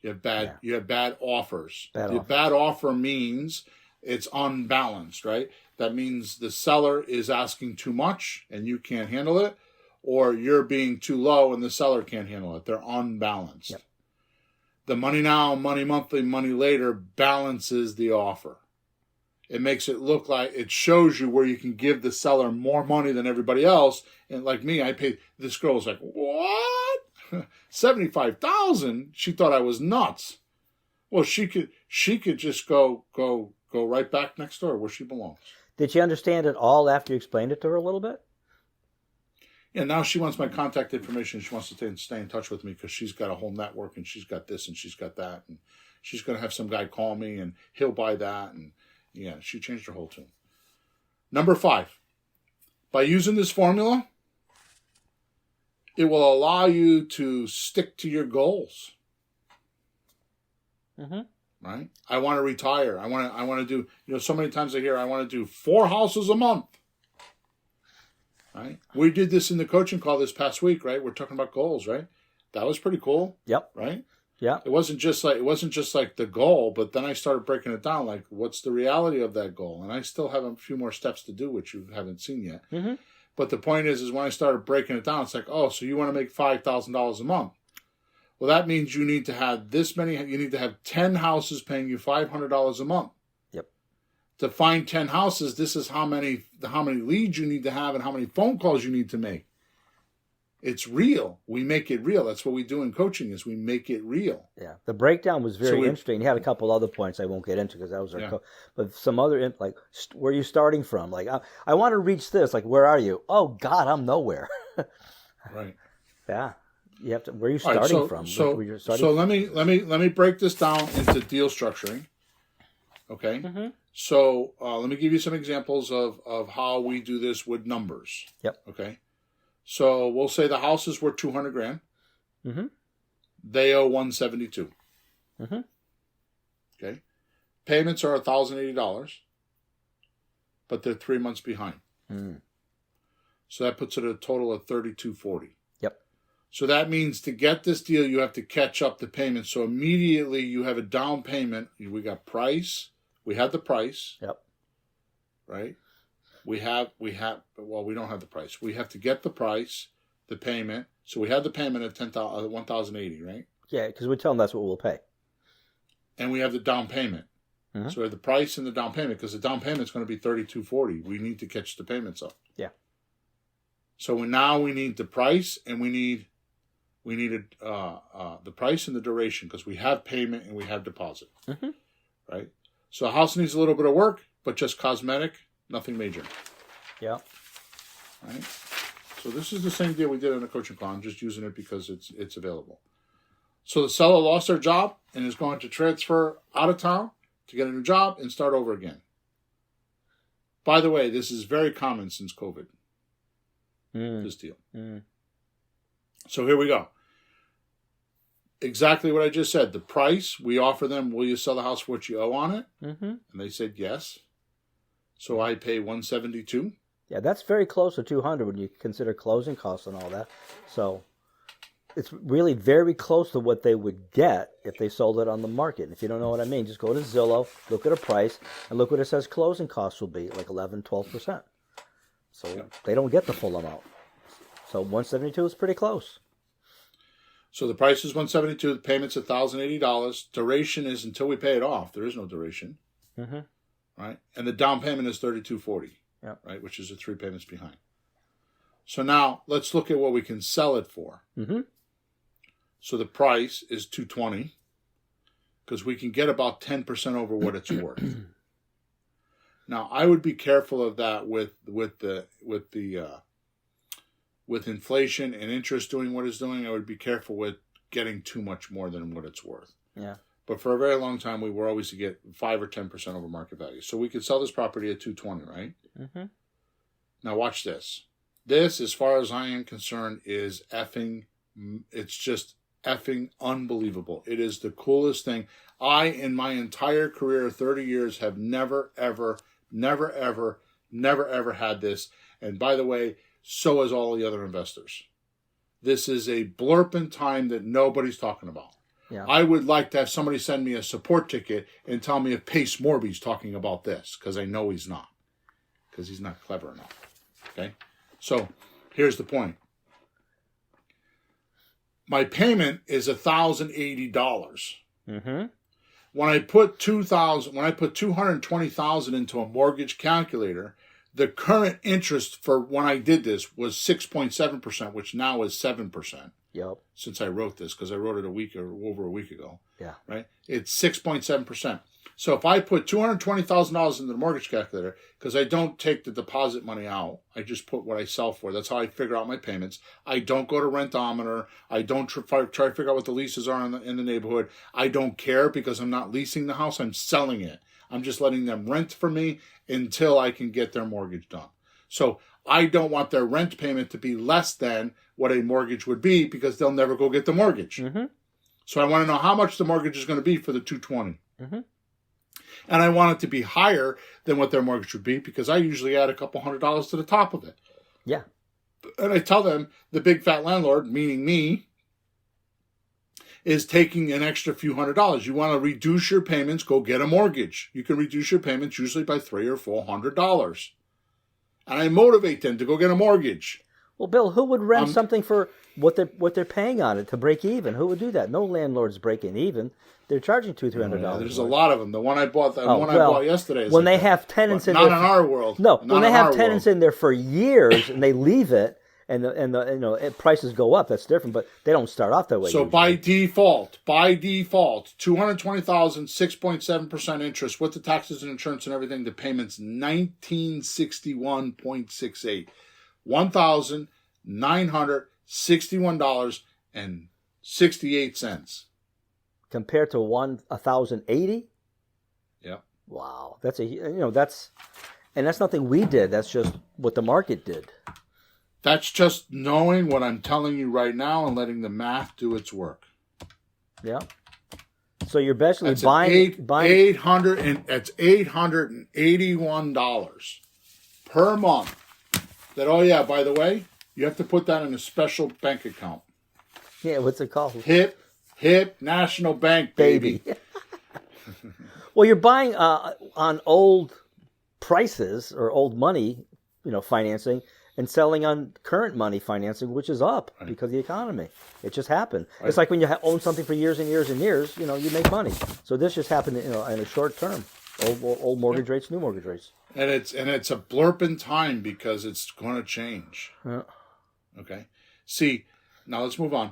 You have bad offers. Bad offer means it's unbalanced, right? That means the seller is asking too much and you can't handle it, or you're being too low and the seller can't handle it. They're unbalanced. Yep. The Money Now, Money Monthly, Money Later balances the offer. It makes it look like it shows you where you can give the seller more money than everybody else. And like me, I paid. This girl was like, "What? $75,000?" She thought I was nuts. Well, she could just go right back next door where she belongs. Did she understand it all after you explained it to her a little bit? Yeah, now she wants my contact information. She wants to stay in touch with me because she's got a whole network and she's got this and she's got that. And she's going to have some guy call me and he'll buy that. And yeah, she changed her whole tune. Number 5, by using this formula, it will allow you to stick to your goals. Right? I want to retire. I want to do, so many times I hear I want to do 4 houses a month. Right? We did this in the coaching call this past week, right? We're talking about goals, right? That was pretty cool. Yep. Right? Yeah. It wasn't just like the goal, but then I started breaking it down. Like, what's the reality of that goal? And I still have a few more steps to do, which you haven't seen yet. But the point is when I started breaking it down, it's like, oh, so you want to make $5,000 a month? Well, that means you need to have this many. You need to have 10 houses paying you $500 a month. To find 10 houses, this is how many leads you need to have and how many phone calls you need to make. It's real. We make it real. That's what we do in coaching is we make it real. Yeah. The breakdown was very interesting. You had a couple other points I won't get into because that was our but some other, like, where are you starting from? Like, I want to reach this. Like, where are you? Oh, God, I'm nowhere. Right. Yeah. You have to, where are you starting from? So let me break this down into deal structuring. Okay. So let me give you some examples of how we do this with numbers. Yep. Okay. So we'll say the house is worth $200 grand. They owe $172. Okay. Payments are $1,080, but they're 3 months behind. So that puts it at a total of $3,240. Yep. So that means to get this deal, you have to catch up the payments. So immediately you have a down payment. We got price. We had the price. Yep. Right? We don't have the price. We have to get the price, the payment. So we had the payment at $1,080, right? Yeah, because we tell them that's what we'll pay. And we have the down payment. So we have the price and the down payment because the down payment is going to be $3,240. We need to catch the payments up. Yeah. So now we need the price and we need the price and the duration because we have payment and we have deposit. Right? So the house needs a little bit of work, but just cosmetic, nothing major. Yeah. Right? So this is the same deal we did in the coaching call. I'm just using it because it's available. So the seller lost their job and is going to transfer out of town to get a new job and start over again. By the way, this is very common since COVID. This deal. So here we go. Exactly what I just said. The price, we offer them, will you sell the house for what you owe on it? And they said yes. So I pay $172. Yeah, that's very close to 200 when you consider closing costs and all that. So it's really very close to what they would get if they sold it on the market. If you don't know what I mean, just go to Zillow, look at a price, and look what it says closing costs will be, like 11, 12%. So they don't get the full amount. So 172 is pretty close. So the price is $172. The payment's $1,080. Duration is until we pay it off. There is no duration, right? And the down payment is $3,240, right? Which is the 3 payments behind. So now let's look at what we can sell it for. So the price is $220 because we can get about 10% over what it's worth. Now I would be careful of that with inflation and interest doing what it's doing. I would be careful with getting too much more than what it's worth. Yeah. But for a very long time, we were always to get 5 or 10% over market value. So we could sell this property at $220, right? Now watch this. This, as far as I am concerned, is it's just effing unbelievable. It is the coolest thing. I, in my entire career, 30 years, have never, ever had this. And by the way, so has all the other investors. This is a blurb in time that nobody's talking about. Yeah. I would like to have somebody send me a support ticket and tell me if Pace Morby's talking about this, because I know he's not, because he's not clever enough. Okay? So here's the point. My payment is $1,080. When I put $220,000 into a mortgage calculator, the current interest for when I did this was 6.7%, which now is 7%. Yep. Since I wrote this, because I wrote it over a week ago. Yeah. Right? It's 6.7%. So if I put $220,000 into the mortgage calculator, because I don't take the deposit money out, I just put what I sell for. That's how I figure out my payments. I don't go to Rentometer. I don't try to figure out what the leases are in the neighborhood. I don't care because I'm not leasing the house. I'm selling it. I'm just letting them rent for me until I can get their mortgage done. So I don't want their rent payment to be less than what a mortgage would be because they'll never go get the mortgage. So I want to know how much the mortgage is going to be for the $220. And I want it to be higher than what their mortgage would be because I usually add a couple $100 to the top of it. Yeah. And I tell them the big fat landlord, meaning me, is taking an extra few $100. You want to reduce your payments, go get a mortgage. You can reduce your payments usually by $300 or $400. And I motivate them to go get a mortgage. Well, Bill, who would rent something for what they're paying on it to break even? Who would do that? No landlord's breaking even. They're charging $200-$300. There's a lot of them. The one I bought, I bought yesterday. Is when they have tenants in there, not in our world. No, when they have tenants in there for years and they leave it, and the prices go up. That's different, but they don't start off that way. So usually. by default, $220,000, 6.7% interest with the taxes and insurance and everything. The payment's $1,961.68, $1,961.68. Compared to $1,080. Yep. Wow, that's that's nothing we did. That's just what the market did. That's just knowing what I'm telling you right now and letting the math do its work. Yeah. So you're basically that's buying that's $881 per month. That by the way, you have to put that in a special bank account. Yeah, what's it called? HIP National Bank, baby. Well, you're buying on old prices or old money, financing, and selling on current money financing, which is up because of the economy. It just happened. Right. It's like when you own something for years and years and years, you make money. So this just happened, in a short term. Old mortgage rates, new mortgage rates. And it's a blurb in time because it's going to change. Yeah. Okay. See, now let's move on.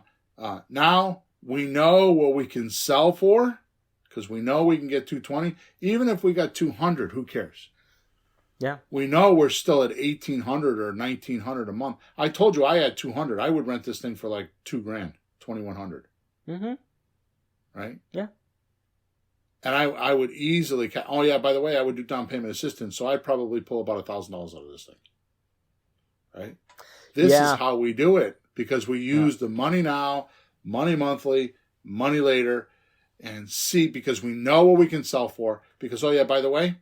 Now we know what we can sell for because we know we can get $220. Even if we got $200, who cares? Yeah. We know we're still at $1,800 or $1,900 a month. I told you I had $200. I would rent this thing for like $2,000, $2,100. Mm-hmm. Right? Yeah. And I would easily, oh yeah, by the way, I would do down payment assistance, so I'd probably pull about $1,000 out of this thing. Right? This is how we do it, because we use the money now, money monthly, money later, and see, because we know what we can sell for. Because, oh yeah, by the way,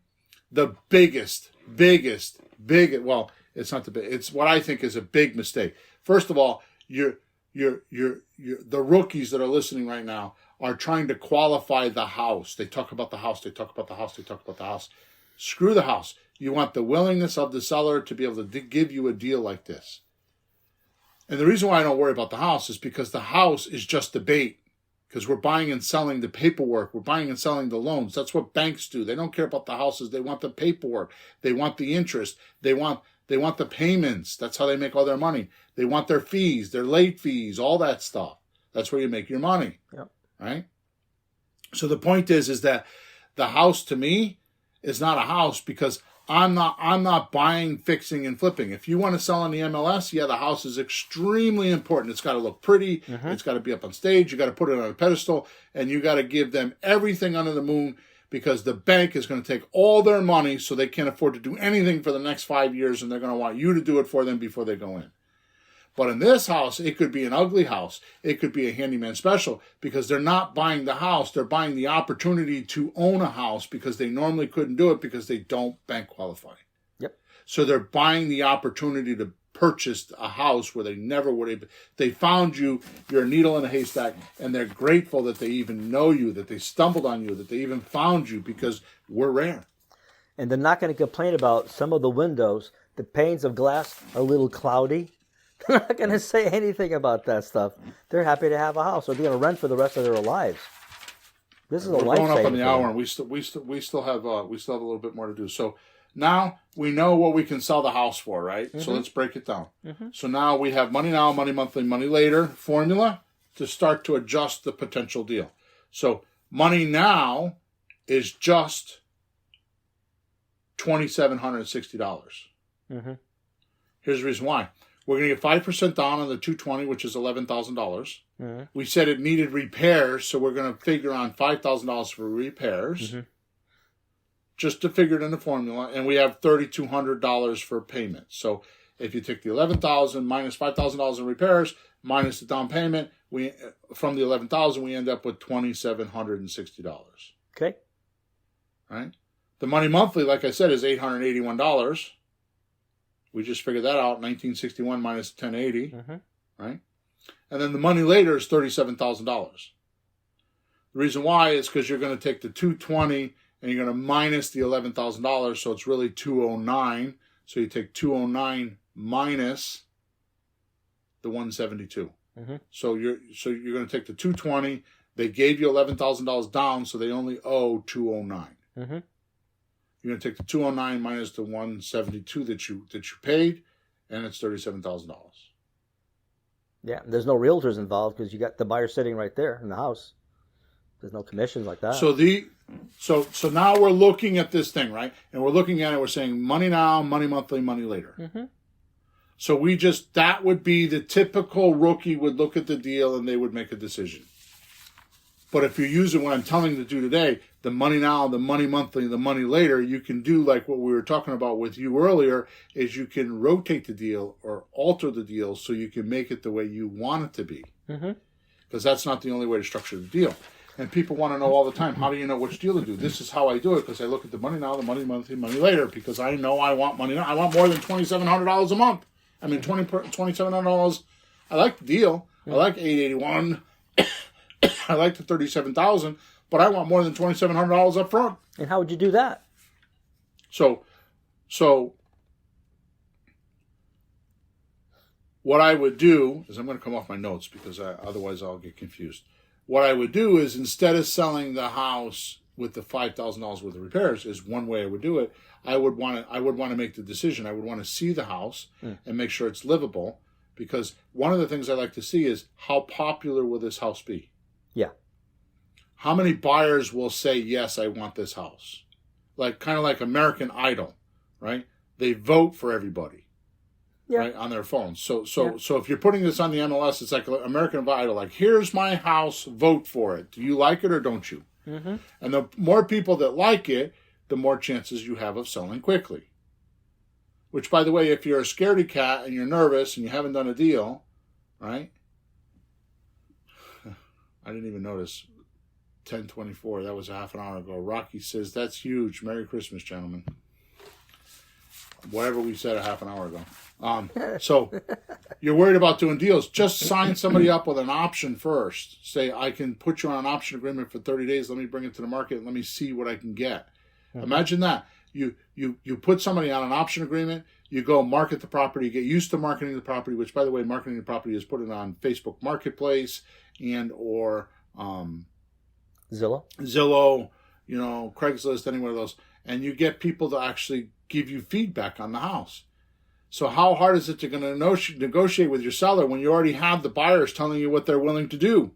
the biggest, well, it's not the big, it's what I think is a big mistake. First of all, the rookies that are listening right now are trying to qualify the house. They talk about the house, they talk about the house, they talk about the house. Screw the house. You want the willingness of the seller to be able to give you a deal like this. And the reason why I don't worry about the house is because the house is just the bait. Because we're buying and selling the paperwork. We're buying and selling the loans. That's what banks do. They don't care about the houses. They want the paperwork. They want the interest. They want the payments. That's how they make all their money. They want their fees, their late fees, all that stuff. That's where you make your money. Yep. Right? So the point is that the house to me is not a house, because I'm not buying, fixing, and flipping. If you want to sell on the MLS, yeah, the house is extremely important. It's got to look pretty. Mm-hmm. It's got to be up on stage. You got to put it on a pedestal, and you got to give them everything under the moon, because the bank is going to take all their money, so they can't afford to do anything for the next 5 years, and they're going to want you to do it for them before they go in. But in this house, it could be an ugly house. It could be a handyman special, because they're not buying the house. They're buying the opportunity to own a house, because they normally couldn't do it because they don't bank qualify. Yep. So they're buying the opportunity to purchase a house where they never would have. They found you, you're a needle in a haystack, and they're grateful that they even know you, that they stumbled on you, that they even found you, because we're rare. And they're not going to complain about some of the windows. The panes of glass are a little cloudy. They're not going to say anything about that stuff. They're happy to have a house, or they're going to rent for the rest of their lives. This is a lifesaver. We're going up on the hour, and we still have a little bit more to do. So now we know what we can sell the house for, right? Mm-hmm. So let's break it down. Mm-hmm. So now we have money now, money monthly, money later formula to start to adjust the potential deal. So money now is just $2,760. Mm-hmm. Here's the reason why. We're going to get 5% down on the 220, which is $11,000. Mm-hmm. We said it needed repairs, so we're going to figure on $5,000 for repairs, just to figure it in the formula. And we have $3,200 for payment. So if you take the $11,000 minus $5,000 in repairs minus the down payment, from the $11,000 we end up with $2,760. Okay. Right. The money monthly, like I said, is $881. We just figured that out, 1961 minus 1080, right? And then the money later is $37,000. The reason why is because you're going to take the 220 and you're going to minus the $11,000, so it's really 209. So you take 209 minus the 172. So you're going to take the 220. They gave you $11,000 down, so they only owe 209. You're going to take the 209 minus the 172 that you paid, and it's $37,000. Yeah, there's no realtors involved because you got the buyer sitting right there in the house. There's no commissions like that. So now we're looking at this thing, right? And we're looking at it. We're saying money now, money monthly, money later. So that would be the typical rookie would look at the deal and they would make a decision. But if you're using what I'm telling you to do today, the money now, the money monthly, the money later, you can do like what we were talking about with you earlier, is you can rotate the deal or alter the deal so you can make it the way you want it to be. Because that's not the only way to structure the deal. And people want to know all the time, how do you know which deal to do? This is how I do it, because I look at the money now, the money monthly, money later, because I know I want money now. I want more than $2,700 a month. I mean, $2,700. I like the deal. I like $881. I like the $37,000, but I want more than $2,700 up front. And how would you do that? So what I would do is, I'm going to come off my notes because otherwise I'll get confused. What I would do is, instead of selling the house with the $5,000 worth of repairs, is one way I would do it. I would want to make the decision. I would want to see the house and make sure it's livable, because one of the things I like to see is, how popular will this house be? Yeah. How many buyers will say, yes, I want this house? Kind of like American Idol, right? they vote for everybody. Yeah. Right, on their phones. So if you're putting this on the MLS, it's like American Idol. Like, here's my house, vote for it. Do you like it or don't you? Mm-hmm. And the more people that like it, the more chances you have of selling quickly. Which, by the way, if you're a scaredy cat and you're nervous and you haven't done a deal, right? I didn't even notice. 10:24. That was a half an hour ago. Rocky says, that's huge. Merry Christmas, gentlemen. Whatever we said a half an hour ago. So you're worried about doing deals. Just sign somebody up with an option first. Say, I can put you on an option agreement for 30 days. Let me bring it to the market and let me see what I can get. Mm-hmm. Imagine that. You put somebody on an option agreement. You go market the property. Get used to marketing the property, which, by the way, marketing the property is put it on Facebook Marketplace and or Zillow, Craigslist, any one of those. And you get people to actually give you feedback on the house. So how hard is it to negotiate with your seller when you already have the buyers telling you what they're willing to do?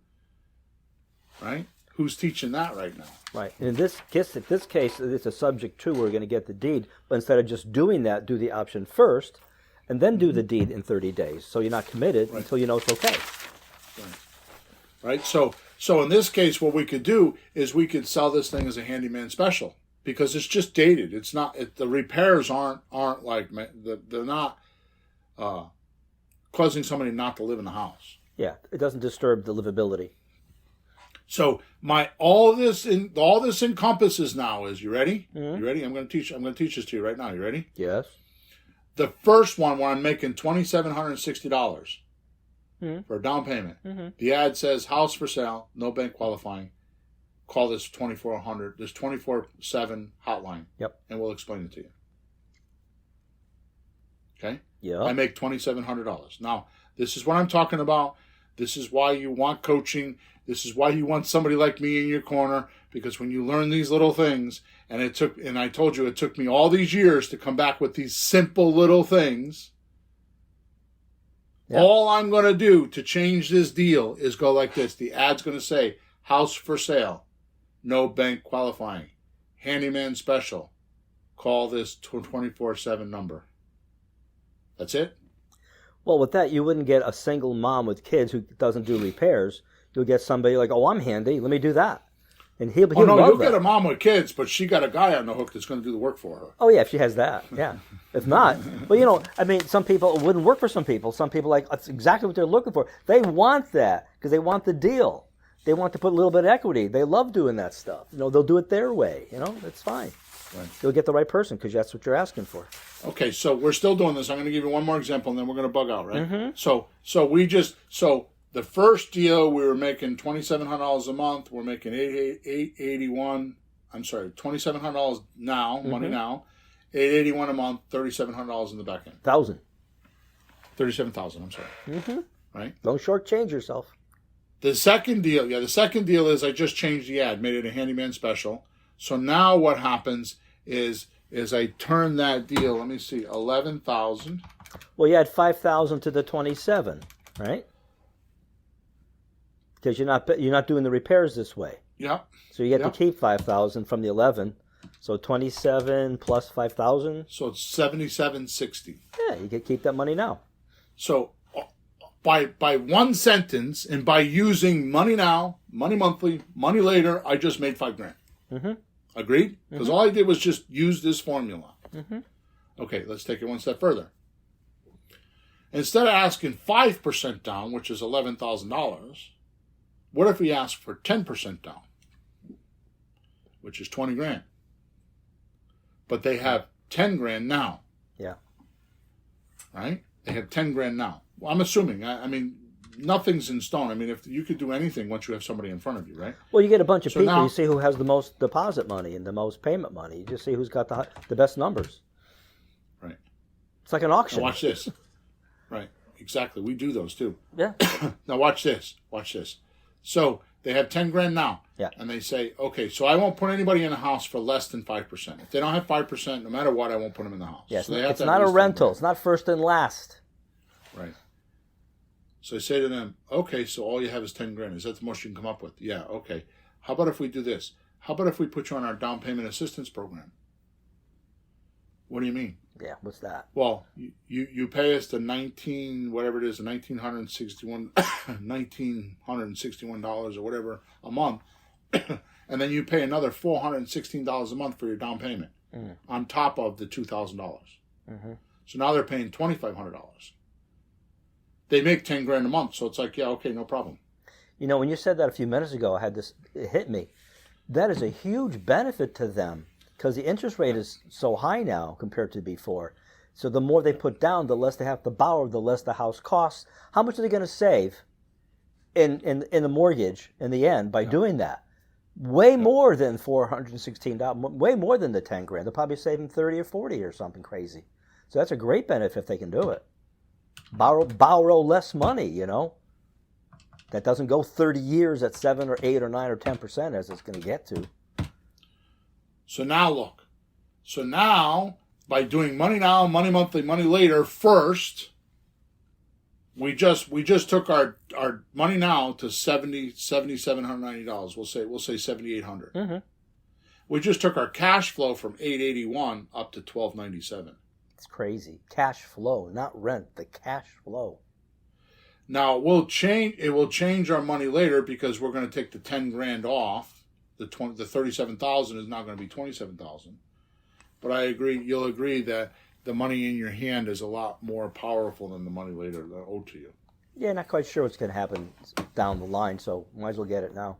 Right? Who's teaching that right now? Right. In this case, it's a subject to we're going to get the deed, but instead of just doing that, do the option first, and then do the deed in 30 days. So you're not committed until you know it's okay. Right. So in this case, what we could do is we could sell this thing as a handyman special. Because it's just dated. It's not. The repairs aren't like they're not causing somebody not to live in the house. Yeah, it doesn't disturb the livability. So all this encompasses now is, you ready? Mm-hmm. You ready? I'm going to teach this to you right now. You ready? Yes. The first one where I'm making $2,760 for a down payment. Mm-hmm. The ad says house for sale, no bank qualifying. Call this 2400, this 24/7 hotline. Yep. And we'll explain it to you. Okay? Yeah. I make $2,700. Now, this is what I'm talking about. This is why you want coaching. This is why you want somebody like me in your corner, because when you learn these little things, and I told you it took me all these years to come back with these simple little things. Yep. All I'm going to do to change this deal is go like this. The ad's going to say, house for sale. No bank qualifying. Handyman special. Call this 24/7 number. That's it? Well, with that, you wouldn't get a single mom with kids who doesn't do repairs. You'll get somebody like, oh, I'm handy. Let me do that. And he'll you'll get a mom with kids, but she got a guy on the hook that's going to do the work for her. Oh, yeah, if she has that. Yeah. If not, well, some people, it wouldn't work for some people. Some people, that's exactly what they're looking for. They want that because they want the deal. They want to put a little bit of equity. They love doing that stuff. They'll do it their way. It's fine. Right. You'll get the right person because that's what you're asking for. Okay, so we're still doing this. I'm going to give you one more example, and then we're going to bug out, right? Mm-hmm. So the first deal we were making $2,700 a month. We're making $881. I'm sorry, $2,700 now, money now. $881 a month, $3,700 in the back end. $37,000. I'm sorry. Mm-hmm. Right. Don't shortchange yourself. The second deal is I just changed the ad, made it a handyman special. So now what happens is I turn that deal. Let me see, 11,000. Well, you add 5,000 to the 27, right? Because you're not doing the repairs this way. Yeah. So you get to keep 5,000 from the 11. So 27 plus 5,000. So it's 77.60. Yeah, you can keep that money now. So by one sentence and by using money now, money monthly, money later, I just made $5,000. Mm-hmm. Agreed? Because all I did was just use this formula. Mm-hmm. Okay, let's take it one step further. Instead of asking 5% down, which is $11,000, what if we ask for 10% down, which is $20,000? But they have $10,000 now. Yeah. Right? They have $10,000 now. Well, I'm assuming. I mean, nothing's in stone. I mean, if you could do anything once you have somebody in front of you, right? Well, you get a bunch of people. You see who has the most deposit money and the most payment money. You just see who's got the best numbers. Right. It's like an auction. Now watch this. Right. Exactly. We do those too. Yeah. Now watch this. Watch this. So they have $10,000 now. Yeah. And they say, okay, so I won't put anybody in a house for less than 5%. If they don't have 5%, no matter what, I won't put them in the house. Yes. So It's not a rental. It's not first and last. Right. So I say to them, okay, so all you have is $10,000. Is that the most you can come up with? Yeah, okay. How about if we do this? How about if we put you on our down payment assistance program? What do you mean? Yeah, what's that? Well, you pay us the $1,961 or whatever a month, and then you pay another $416 a month for your down payment on top of the $2,000. Mm-hmm. So now they're paying $2,500. They make $10,000 a month, so it's like, yeah, okay, no problem. You know, when you said that a few minutes ago, it hit me. That is a huge benefit to them because the interest rate is so high now compared to before. So the more they put down, the less they have to borrow, the less the house costs. How much are they going to save in the mortgage in the end by doing that? Way more than $416, way more than the $10,000. They'll probably save them 30 or 40 or something crazy. So that's a great benefit if they can do it. Borrow less money, you know. That doesn't go 30 years at 7 or 8 or 9 or 10% as it's going to get to. So now look. So now, by doing money now, money monthly, money later first, we just took our money now to $7,790. We'll say $7,800. Mm-hmm. We just took our cash flow from $881 up to $1,297. It's crazy. Cash flow, not rent. The cash flow. Now it will change our money later because we're going to take the $10,000 off. The $37,000 is now going to be $27,000. But I agree. You'll agree that the money in your hand is a lot more powerful than the money later owed to you. Yeah, not quite sure what's going to happen down the line, so might as well get it now.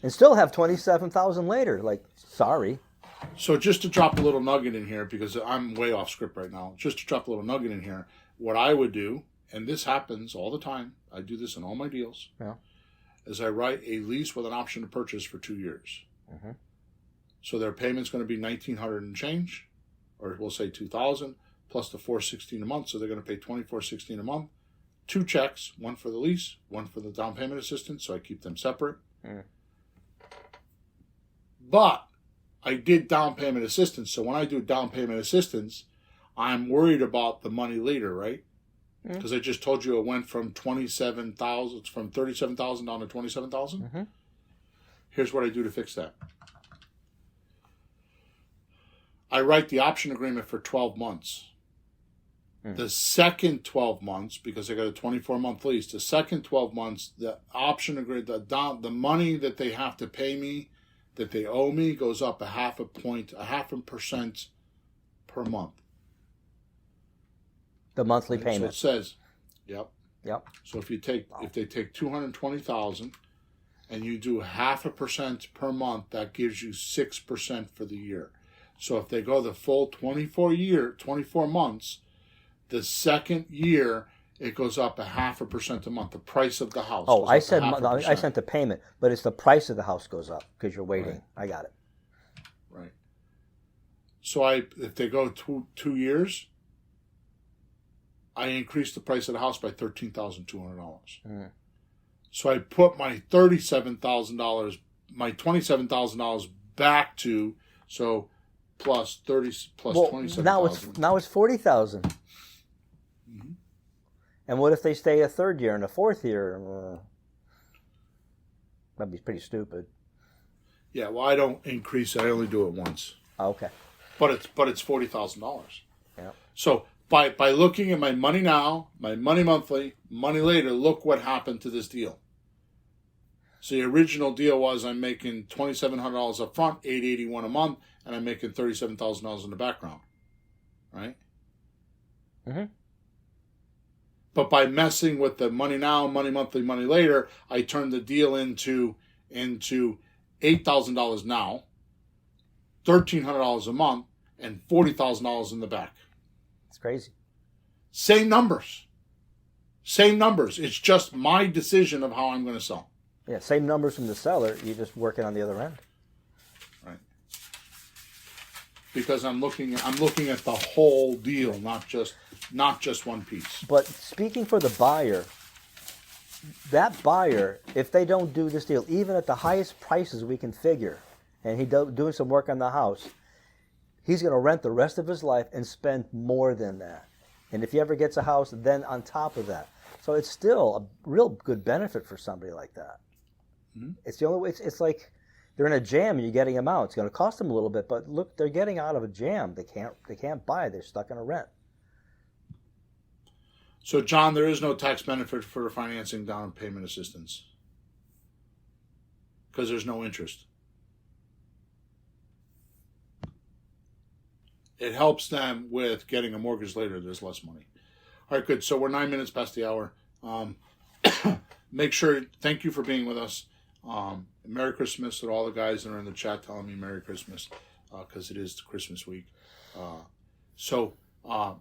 And still have $27,000 later. Like, sorry. So just to drop a little nugget in here, because I'm way off script right now, just to drop a little nugget in here, what I would do, and this happens all the time, I do this in all my deals, is I write a lease with an option to purchase for 2 years. Mm-hmm. So their payment's going to be $1,900 and change, or we'll say $2,000 plus the $416 a month. So they're going to pay $2,416 a month. 2 checks, one for the lease, one for the down payment assistance. So I keep them separate. But I did down payment assistance. So when I do down payment assistance, I'm worried about the money later, right? Because I just told you it went from $37,000 down to $27,000. Mm-hmm. Here's what I do to fix that. I write the option agreement for 12 months. The second 12 months, because I got a 24-month lease, the second 12 months, the option agreement, the money that they have to pay me, that they owe me, goes up 0.5% per month. The monthly payment. So it says, yep. So if they take $220,000 and you do 0.5% per month, that gives you 6% for the year. So if they go the full 24 months, the second year it goes up 0.5% a month. The price of the house. Oh, I said I sent the payment, but it's the price of the house goes up because you're waiting. Right. I got it. Right. So if they go 2 years, I increase the price of the house by $13,200. So I put my $37,000, my $27,000 back to plus 27,000. Now it's $40,000. And what if they stay a third year and a fourth year? That'd be pretty stupid. Yeah, well, I don't increase it. I only do it once. Okay. But it's $40,000. Yeah. So by looking at my money now, my money monthly, money later, look what happened to this deal. So the original deal was I'm making $2,700 up front, $881 a month, and I'm making $37,000 in the background, right? Mm-hmm. But by messing with the money now, money monthly, money later, I turned the deal into $8,000 now, $1,300 a month, and $40,000 in the back. It's crazy. Same numbers. It's just my decision of how I'm going to sell. Yeah, same numbers from the seller. You're just working on the other end. Right. Because I'm looking at the whole deal, not just one piece. But speaking for the buyer, that buyer, if they don't do this deal, even at the highest prices we can figure, and he's doing some work on the house, he's going to rent the rest of his life and spend more than that. And if he ever gets a house, then on top of that. So it's still a real good benefit for somebody like that. Mm-hmm. It's the only way. It's like they're in a jam and you're getting them out. It's going to cost them a little bit, but look, they're getting out of a jam. They can't buy. They're stuck in a rent. So, John, there is no tax benefit for financing down payment assistance because there's no interest. It helps them with getting a mortgage later. There's less money. All right, good. So we're 9 minutes past the hour. Make sure, thank you for being with us. Merry Christmas to all the guys that are in the chat telling me Merry Christmas because it is Christmas week. So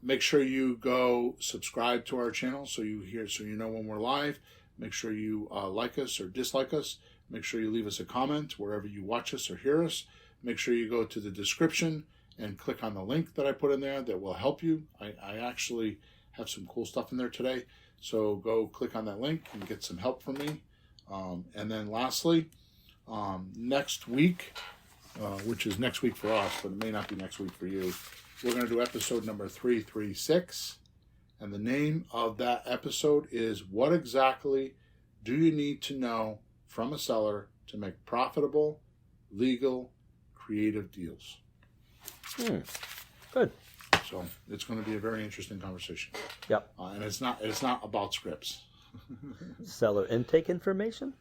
make sure you go subscribe to our channel so you know when we're live. Make sure you like us or dislike us. Make sure you leave us a comment wherever you watch us or hear us. Make sure you go to the description and click on the link that I put in there that will help you. I actually have some cool stuff in there today. So go click on that link and get some help from me. And then lastly, next week, which is next week for us, but it may not be next week for you, we're going to do episode number 336. And the name of that episode is What Exactly Do You Need to Know from a Seller to Make Profitable, Legal, Creative Deals? Good. So it's going to be a very interesting conversation. Yep. And it's not about scripts. Seller intake information?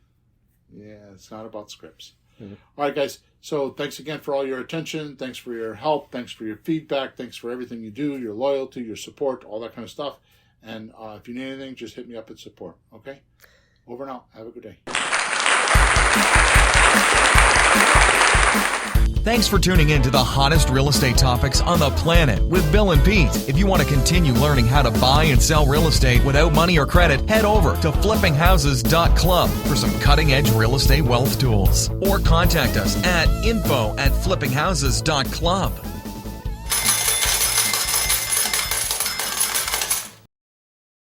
Yeah, it's not about scripts. Mm-hmm. All right, guys. So thanks again for all your attention. Thanks for your help. Thanks for your feedback. Thanks for everything you do, your loyalty, your support, all that kind of stuff. And if you need anything, just hit me up at support. Okay? Over and out. Have a good day. Thanks for tuning in to the hottest real estate topics on the planet with Bill and Pete. If you want to continue learning how to buy and sell real estate without money or credit, head over to flippinghouses.club for some cutting-edge real estate wealth tools. Or contact us at info@flippinghouses.club.